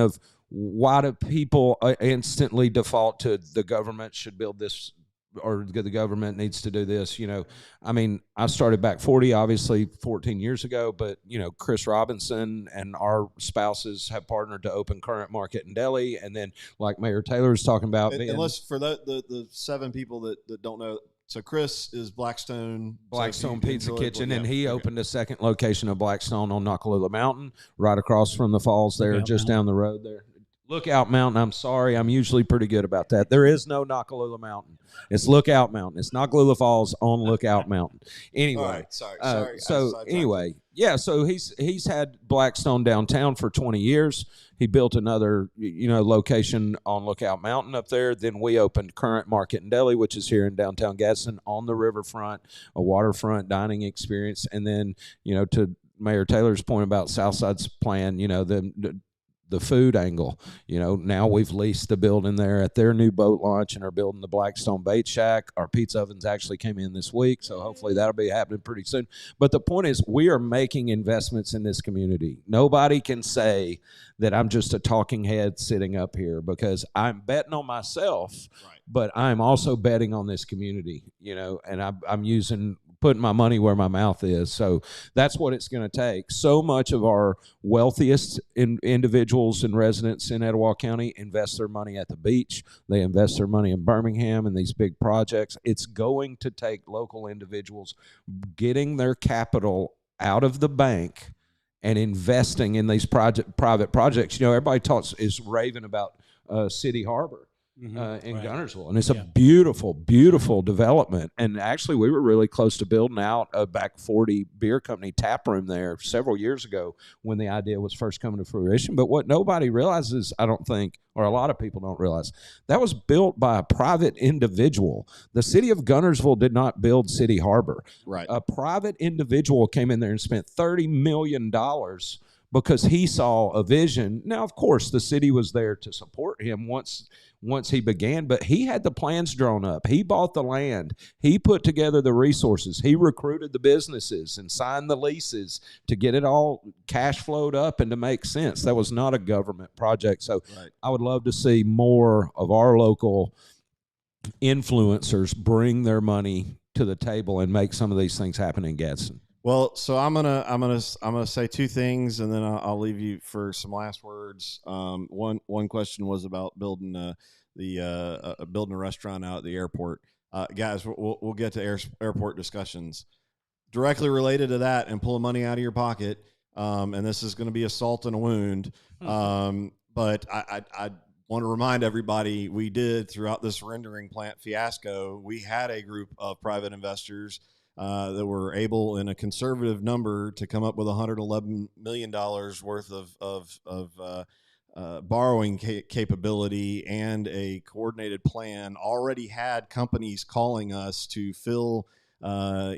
of why do people instantly default to the government should build this, or the government needs to do this. I mean, I started back 14 years ago, but Chris Robinson and our spouses have partnered to open Current Market in Delhi, and then like Mayor Taylor was talking about, unless for the 7 people that don't know, so Chris is Blackstone Pizza Kitchen, and he opened a second location of Blackstone on Nakalula Mountain, right across from the falls there, down the road there. Lookout Mountain. I'm sorry. I'm usually pretty good about that. There is no Nakalula Mountain. It's Lookout Mountain. It's Nakalula Falls on Lookout Mountain. Anyway. Sorry. So anyway, so he's had Blackstone downtown for 20 years. He built another, location on Lookout Mountain up there. Then we opened Current Market in Delhi, which is here in downtown Gadsden on the riverfront, a waterfront dining experience. And then, to Mayor Taylor's point about Southside's plan, the food angle, now we've leased the building there at their new boat launch and are building the Blackstone Bait Shack. Our pizza ovens actually came in this week, so hopefully that'll be happening pretty soon. But the point is, we are making investments in this community. Nobody can say that I'm just a talking head sitting up here, because I'm betting on myself, right, but I'm also betting on this community, and I'm putting my money where my mouth is. So that's what it's going to take. So much of our wealthiest individuals and residents in Etowah County invest their money at the beach. They invest their money in Birmingham and these big projects. It's going to take local individuals getting their capital out of the bank and investing in these private projects. Everybody is raving about City Harbor. in Right. Gunnersville, and it's a Yeah. beautiful, beautiful development. And actually, we were really close to building out a back 40 beer company tap room there several years ago when the idea was first coming to fruition. But what nobody realizes, I don't think, or a lot of people don't realize, that was built by a private individual. The city of Gunnersville did not build City Harbor. Right. A private individual came in there and spent $30 million because he saw a vision. Now, of course, the city was there to support him once he began, but he had the plans drawn up. He bought the land. He put together the resources. He recruited the businesses and signed the leases to get it all cash flowed up and to make sense. That was not a government project. So Right. I would love to see more of our local influencers bring their money to the table and make some of these things happen in Gadsden. Well, so I'm gonna say two things, and then I'll leave you for some last words. One question was about building building a restaurant out at the airport. Guys, we'll get to airport discussions directly related to that, and pulling money out of your pocket. And this is going to be a salt in a wound. But I want to remind everybody, we did throughout this rendering plant fiasco, we had a group of private investors that were able, in a conservative number, to come up with $111 million worth of borrowing capability and a coordinated plan. Already had companies calling us to fill, fill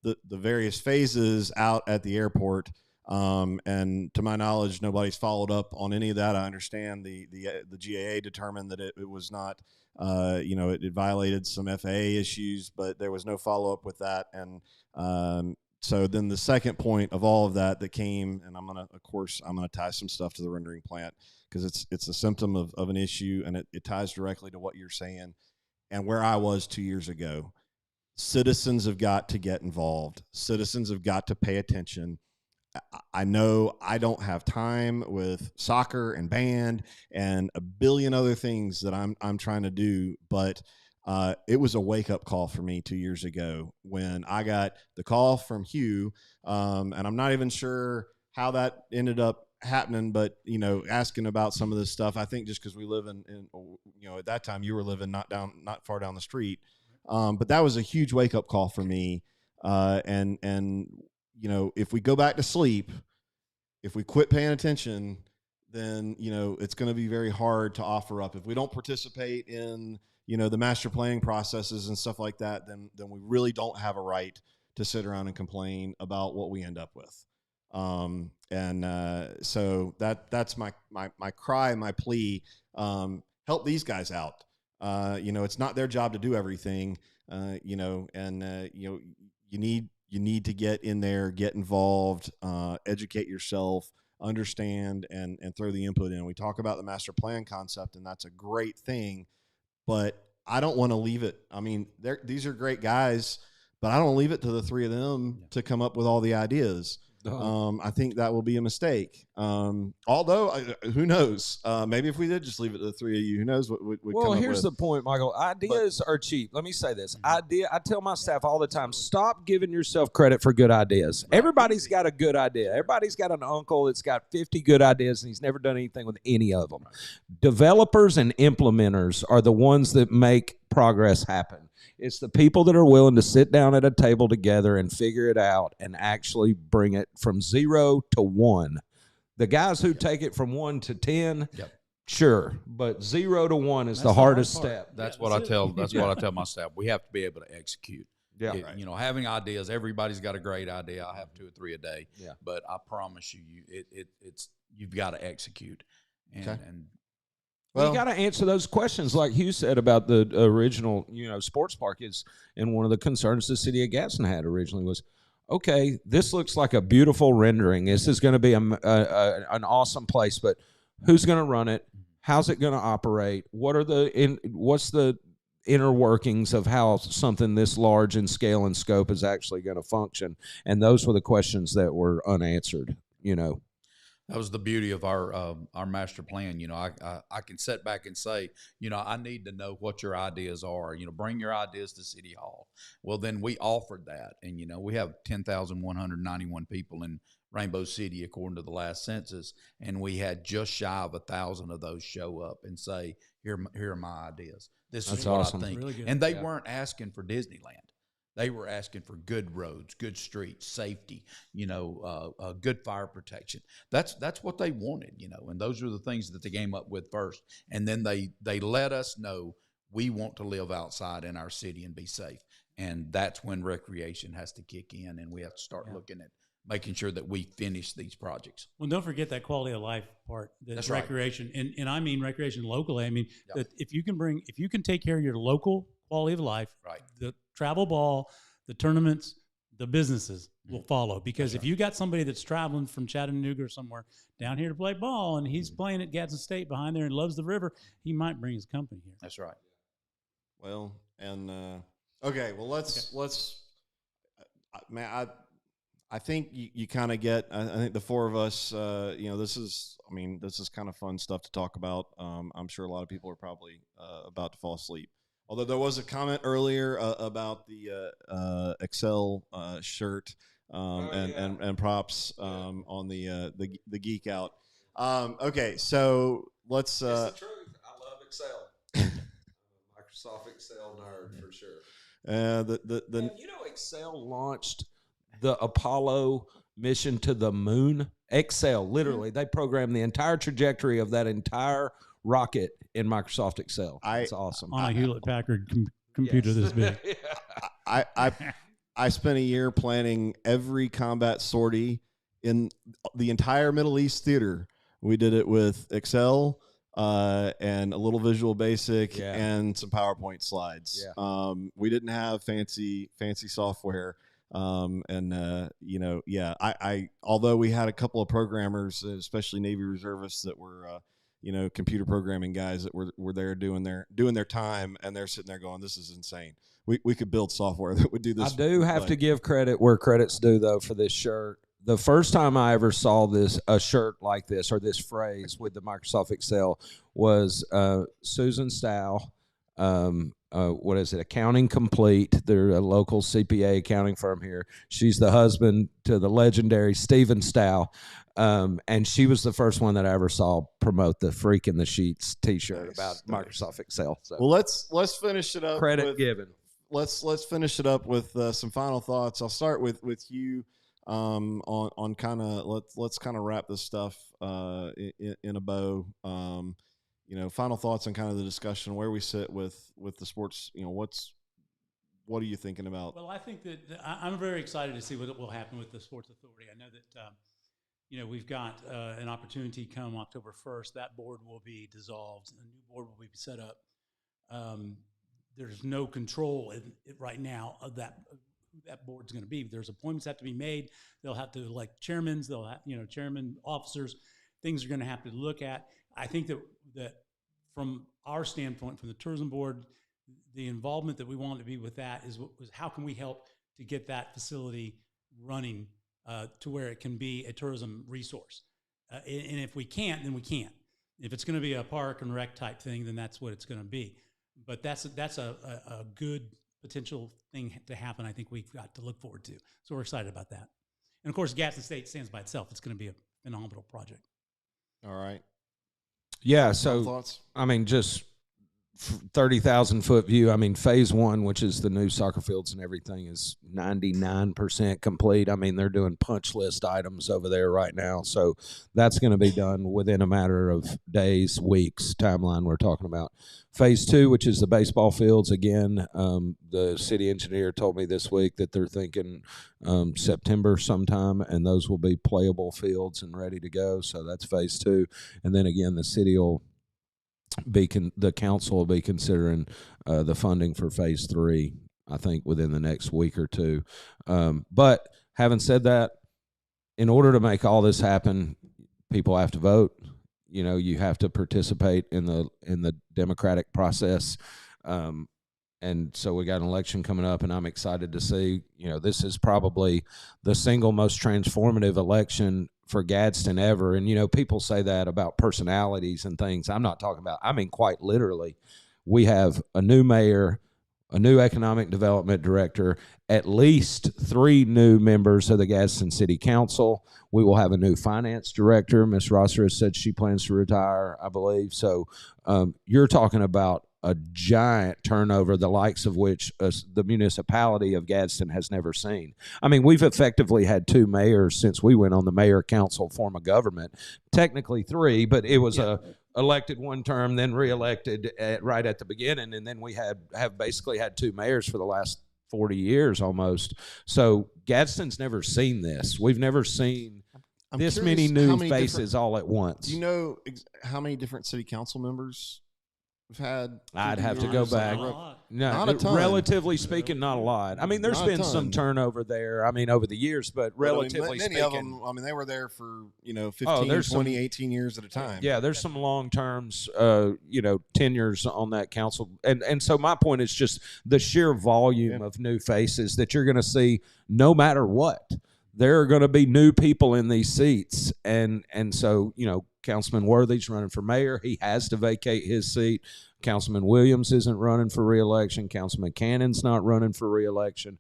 the various phases out at the airport. And to my knowledge, nobody's followed up on any of that. I understand the GAA determined that it was not, it violated some FAA issues, but there was no follow up with that. And so then the second point of all of that came, and I'm gonna tie some stuff to the rendering plant because it's a symptom of an issue, and it ties directly to what you're saying and where I was 2 years ago. Citizens have got to get involved. Citizens have got to pay attention. I know I don't have time with soccer and band and a billion other things that I'm trying to do, but it was a wake-up call for me 2 years ago when I got the call from Hugh, and I'm not even sure how that ended up happening, but asking about some of this stuff. I think just because we live in at that time you were living not far down the street, but that was a huge wake-up call for me, and if we go back to sleep, if we quit paying attention, then, it's going to be very hard to offer up. If we don't participate in, the master planning processes and stuff like that, then we really don't have a right to sit around and complain about what we end up with. So that's my cry, my plea. Help these guys out. It's not their job to do everything, you need to get in there, get involved, educate yourself, understand, and throw the input in. We talk about the master plan concept, and that's a great thing, but I don't want to leave it. I mean, these are great guys, but I don't leave it to the three of them to come up with all the ideas. I think that will be a mistake. Although, who knows? Maybe if we did just leave it to the three of you, who knows what would come up with. Well, here's the point, Michael. Ideas are cheap. Let me say this. I tell my staff all the time, stop giving yourself credit for good ideas. Right. Everybody's got a good idea. Everybody's got an uncle that's got 50 good ideas, and he's never done anything with any of them. Right. Developers and implementers are the ones that make progress happen. It's the people that are willing to sit down at a table together and figure it out and actually bring it from 0 to 1. The guys who take it from 1 to 10, sure, but 0 to 1 is the hardest step. That's what I tell my staff. We have to be able to execute. Yeah, having ideas. Everybody's got a great idea. I have 2 or 3 a day. Yeah, but I promise it's you've got to execute. And well, you got to answer those questions, like Hugh said about the original, sports park is, and one of the concerns the city of Gadsden had originally was, okay, this looks like a beautiful rendering. This is going to be an awesome place, but who's going to run it? How's it going to operate? What's the inner workings of how something this large in scale and scope is actually going to function? And those were the questions that were unanswered, That was the beauty of our master plan. I can sit back and say, I need to know what your ideas are. Bring your ideas to City Hall. Well, then we offered that, and we have 10,191 people in Rainbow City according to the last census, and we had just shy of 1,000 of those show up and say, here are my ideas. This That's is what awesome. I think. Really good. And they weren't asking for Disneyland. They were asking for good roads, good streets, safety, good fire protection. That's what they wanted, and those are the things that they came up with first. And then they let us know we want to live outside in our city and be safe. And that's when recreation has to kick in, and we have to start looking at making sure that we finish these projects. Well, don't forget that quality of life part. That's recreation, right. and I mean recreation locally. I mean, that if you can take care of your local quality of life, right, the travel ball, the tournaments, the businesses will follow. Because if you got somebody that's traveling from Chattanooga or somewhere down here to play ball, and he's playing at Gadsden State behind there and loves the river, he might bring his company here. That's right. Well, and okay, well let's man, I think you kind of get. I think the four of us, this is kind of fun stuff to talk about. I'm sure a lot of people are probably about to fall asleep. Although there was a comment earlier about the Excel shirt and props on the Geek Out. Okay, so let's. It's the truth. I love Excel. Microsoft Excel nerd for sure. Excel launched the Apollo mission to the moon. Excel, literally, they programmed the entire trajectory of that entire rocket in Microsoft Excel. It's awesome. On a Hewlett Packard computer this big. I spent a year planning every combat sortie in the entire Middle East theater. We did it with Excel and a little Visual Basic and some PowerPoint slides. Yeah. We didn't have fancy software. I although we had a couple of programmers, especially Navy reservists that were, computer programming guys that were there doing their time, and they're sitting there going, this is insane. We could build software that would do this. I do have to give credit where credit's due, though, for this shirt. The first time I ever saw a shirt like this, or this phrase with the Microsoft Excel, was Susan Stow. What is it? Accounting Complete. They're a local CPA accounting firm here. She's the husband to the legendary Stephen Stow. And she was the first one that I ever saw promote the Freak in the Sheets T-shirt about Microsoft Excel. So. Well, let's finish it up. Credit given. Let's finish it up with some final thoughts. I'll start with Hugh on kind of let's kind of wrap this stuff in a bow. Final thoughts on kind of the discussion, where we sit with the sports. What are you thinking about? Well, I think that I'm very excited to see what will happen with the Sports Authority. I know that we've got an opportunity come October 1st. That board will be dissolved. A new board will be set up. There's no control right now of that. Who that board's going to be. There's appointments have to be made. They'll have to elect chairmen. They'll have, chairman, officers. Things are going to have to look at. I think that from our standpoint, from the tourism board, the involvement that we want to be with that is how can we help to get that facility running to where it can be a tourism resource. And if we can't, then we can't. If it's going to be a park and rec type thing, then that's what it's going to be. But that's a good potential thing to happen. I think we've got to look forward to. So we're excited about that. And of course, Gadsden State stands by itself. It's going to be a phenomenal project. All right. Yeah. So, I mean, just 30,000 foot view. I mean, phase one, which is the new soccer fields and everything, is 99% complete. I mean, they're doing punch list items over there right now. So that's going to be done within a matter of days, weeks, timeline we're talking about. Phase two, which is the baseball fields, again, the city engineer told me this week that they're thinking September sometime, and those will be playable fields and ready to go. So that's phase two. And then again, the city will the council will be considering the funding for phase three, I think, within the next week or two. But having said that, in order to make all this happen, people have to vote. You have to participate in the democratic process. And so we got an election coming up, and I'm excited to see, this is probably the single most transformative election for Gadsden ever. And, people say that about personalities and things. I'm not talking about, I mean, quite literally, we have a new mayor, a new economic development director, at least 3 new members of the Gadsden City Council. We will have a new finance director. Ms. Rosser has said she plans to retire, I believe. So you're talking about a giant turnover, the likes of which the municipality of Gadsden has never seen. I mean, we've effectively had 2 mayors since we went on the mayor-council form of government. Technically 3, but it was elected one term, then reelected right at the beginning, and then we have basically had 2 mayors for the last 40 years almost. So Gadsden's never seen this. We've never seen this many new faces all at once. Do you know how many different city council members we've had? I'd have to go back. No, not a ton. Relatively speaking, not a lot. I mean, there's been some turnover there, I mean, over the years, but relatively many speaking. of them, I mean, they were there for, 15, 20, 18 years at a time. Yeah, there's some long terms, tenures on that council. And so my point is just the sheer volume of new faces that you're going to see no matter what. There are going to be new people in these seats. And so, Councilman Worthy's running for mayor. He has to vacate his seat. Councilman Williams isn't running for reelection. Councilman Cannon's not running for reelection.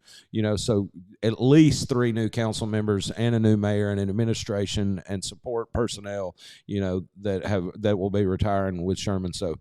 So at least 3 new council members and a new mayor and an administration and support personnel, that will be retiring with Sherman. So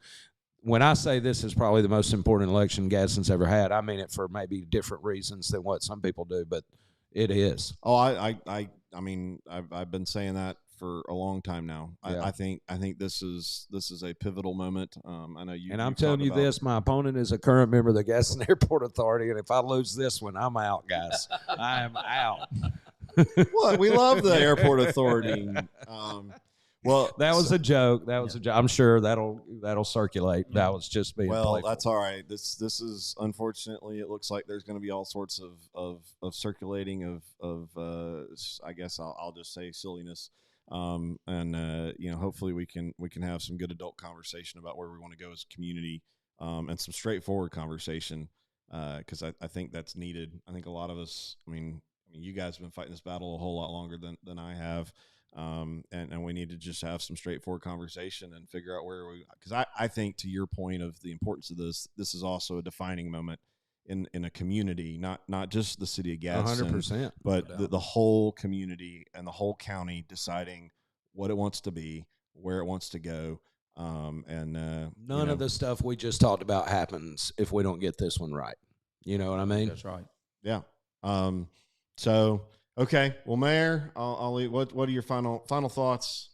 when I say this is probably the most important election Gadsden's ever had, I mean it for maybe different reasons than what some people do, but it is. Oh, I mean, I've been saying that for a long time now. Yeah. I think this is a pivotal moment. I know you. And I'm telling you this: my opponent is a current member of the Gadsden Airport Authority, and if I lose this one, I'm out, guys. I am out. What? We love the Airport Authority. Well, that was a joke. That was a joke. I'm sure that'll circulate. That was just being playful. That's all right. This is unfortunately. It looks like there's going to be all sorts of circulating of I guess I'll just say silliness. Hopefully we can have some good adult conversation about where we want to go as a community, and some straightforward conversation, because I think that's needed. I think a lot of us. I mean, you guys have been fighting this battle a whole lot longer than I have. And we need to just have some straightforward conversation and figure out where because I think, to your point of the importance of this is also a defining moment in a community, not just the city of Gadsden, 100%, but the whole community and the whole county deciding what it wants to be, where it wants to go. None of the stuff we just talked about happens if we don't get this one right. You know what I mean? That's right. Yeah. So. Okay, well, Mayor, I'll leave. What are your final thoughts?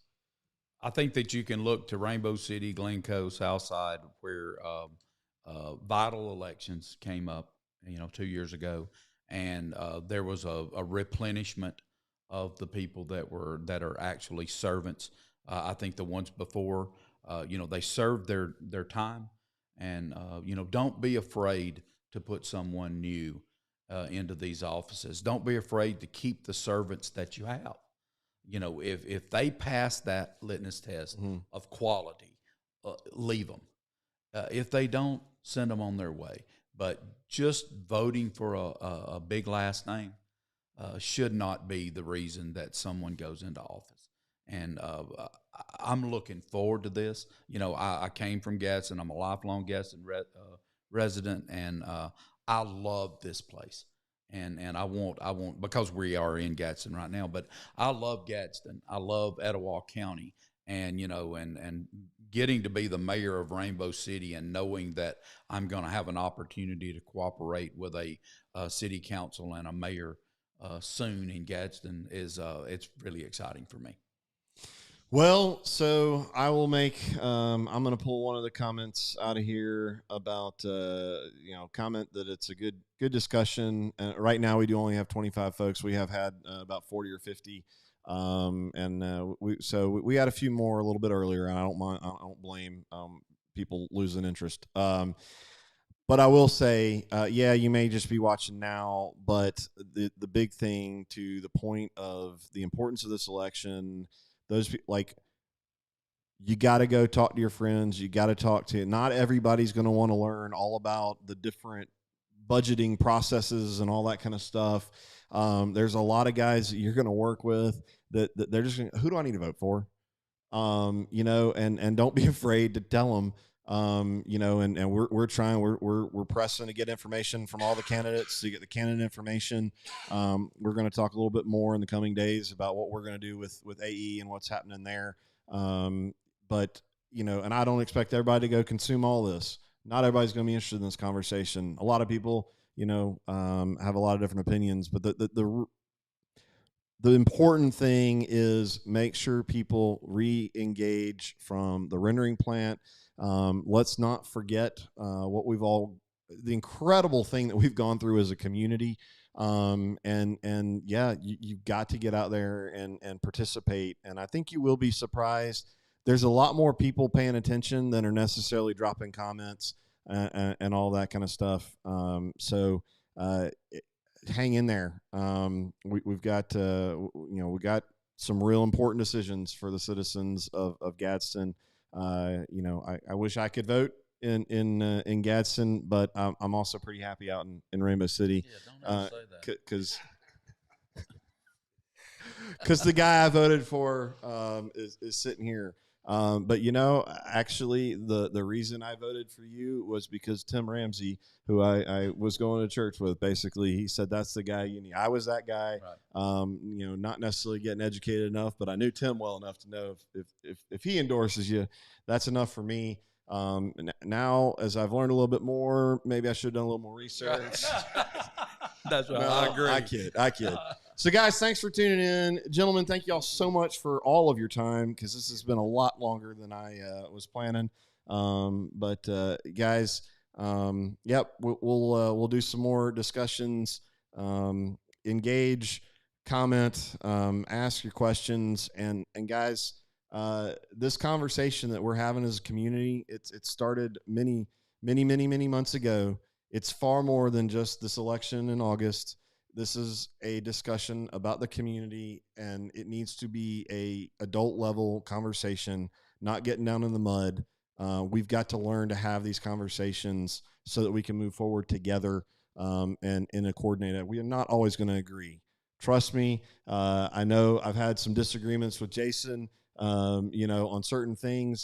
I think that you can look to Rainbow City, Glencoe, Southside, where vital elections came up, 2 years ago, and there was a replenishment of the people that are actually servants. I think the ones before, they served their time, and don't be afraid to put someone new into these offices. Don't be afraid to keep the servants that you have. If they pass that litmus test of quality, leave them. If they don't, send them on their way. But just voting for a big last name should not be the reason that someone goes into office. And I'm looking forward to this. I came from Gadsden. I'm a lifelong Gadsden resident, and I love this place, and I want because we are in Gadsden right now, but I love Gadsden. I love Etowah County, and and getting to be the mayor of Rainbow City and knowing that I'm going to have an opportunity to cooperate with a city council and a mayor soon in Gadsden is it's really exciting for me. Well, so I will make. I'm going to pull one of the comments out of here about comment that it's a good discussion. Right now, we do only have 25 folks. We have had about 40 or 50, we had a few more a little bit earlier. And I don't blame people losing interest. But I will say, you may just be watching now, but the big thing, to the point of the importance of this election. Those people, you got to go talk to your friends. You got to talk to. Not everybody's going to want to learn all about the different budgeting processes and all that kind of stuff. There's a lot of guys that you're going to work with that they're just going, who do I need to vote for? And don't be afraid to tell them. You know, and we're pressing to get information from all the candidates to get the candidate information. We're going to talk a little bit more in the coming days about what we're going to do with AE and what's happening there. But you know, and I don't expect everybody to go consume all this. Not everybody's going to be interested in this conversation. A lot of people, you know, have a lot of different opinions, but the important thing is make sure people re-engage from the rendering plant. Let's not forget the incredible thing that we've gone through as a community. And yeah, you've got to get out there and participate. And I think you will be surprised. There's a lot more people paying attention than are necessarily dropping comments and all that kind of stuff. So hang in there. We've got we got some real important decisions for the citizens of Gadsden. You know, I wish I could vote in Gadsden, but I'm also pretty happy out in Rainbow City. Yeah, don't ever say that. Because the guy I voted for is sitting here. But you know, actually, the reason I voted for you was because Tim Ramsey, who I was going to church with, basically, he said that's the guy you need. I was that guy. Right. You know, not necessarily getting educated enough, but I knew Tim well enough to know if he endorses you, that's enough for me. Now, as I've learned a little bit more, maybe I should have done a little more research. That's right. No, I agree. I kid. So, guys, thanks for tuning in. Gentlemen, thank you all so much for all of your time, because this has been a lot longer than I was planning. But guys, yep, we'll do some more discussions. Engage, comment, ask your questions, and guys, this conversation that we're having as a community, it started many months ago. It's far more than just this election in August. This is a discussion about the community, and it needs to be a adult level conversation, not getting down in the mud. We've got to learn to have these conversations so that we can move forward together and in a coordinated. We are not always going to agree. Trust me. I know I've had some disagreements with Jason, you know, on certain things.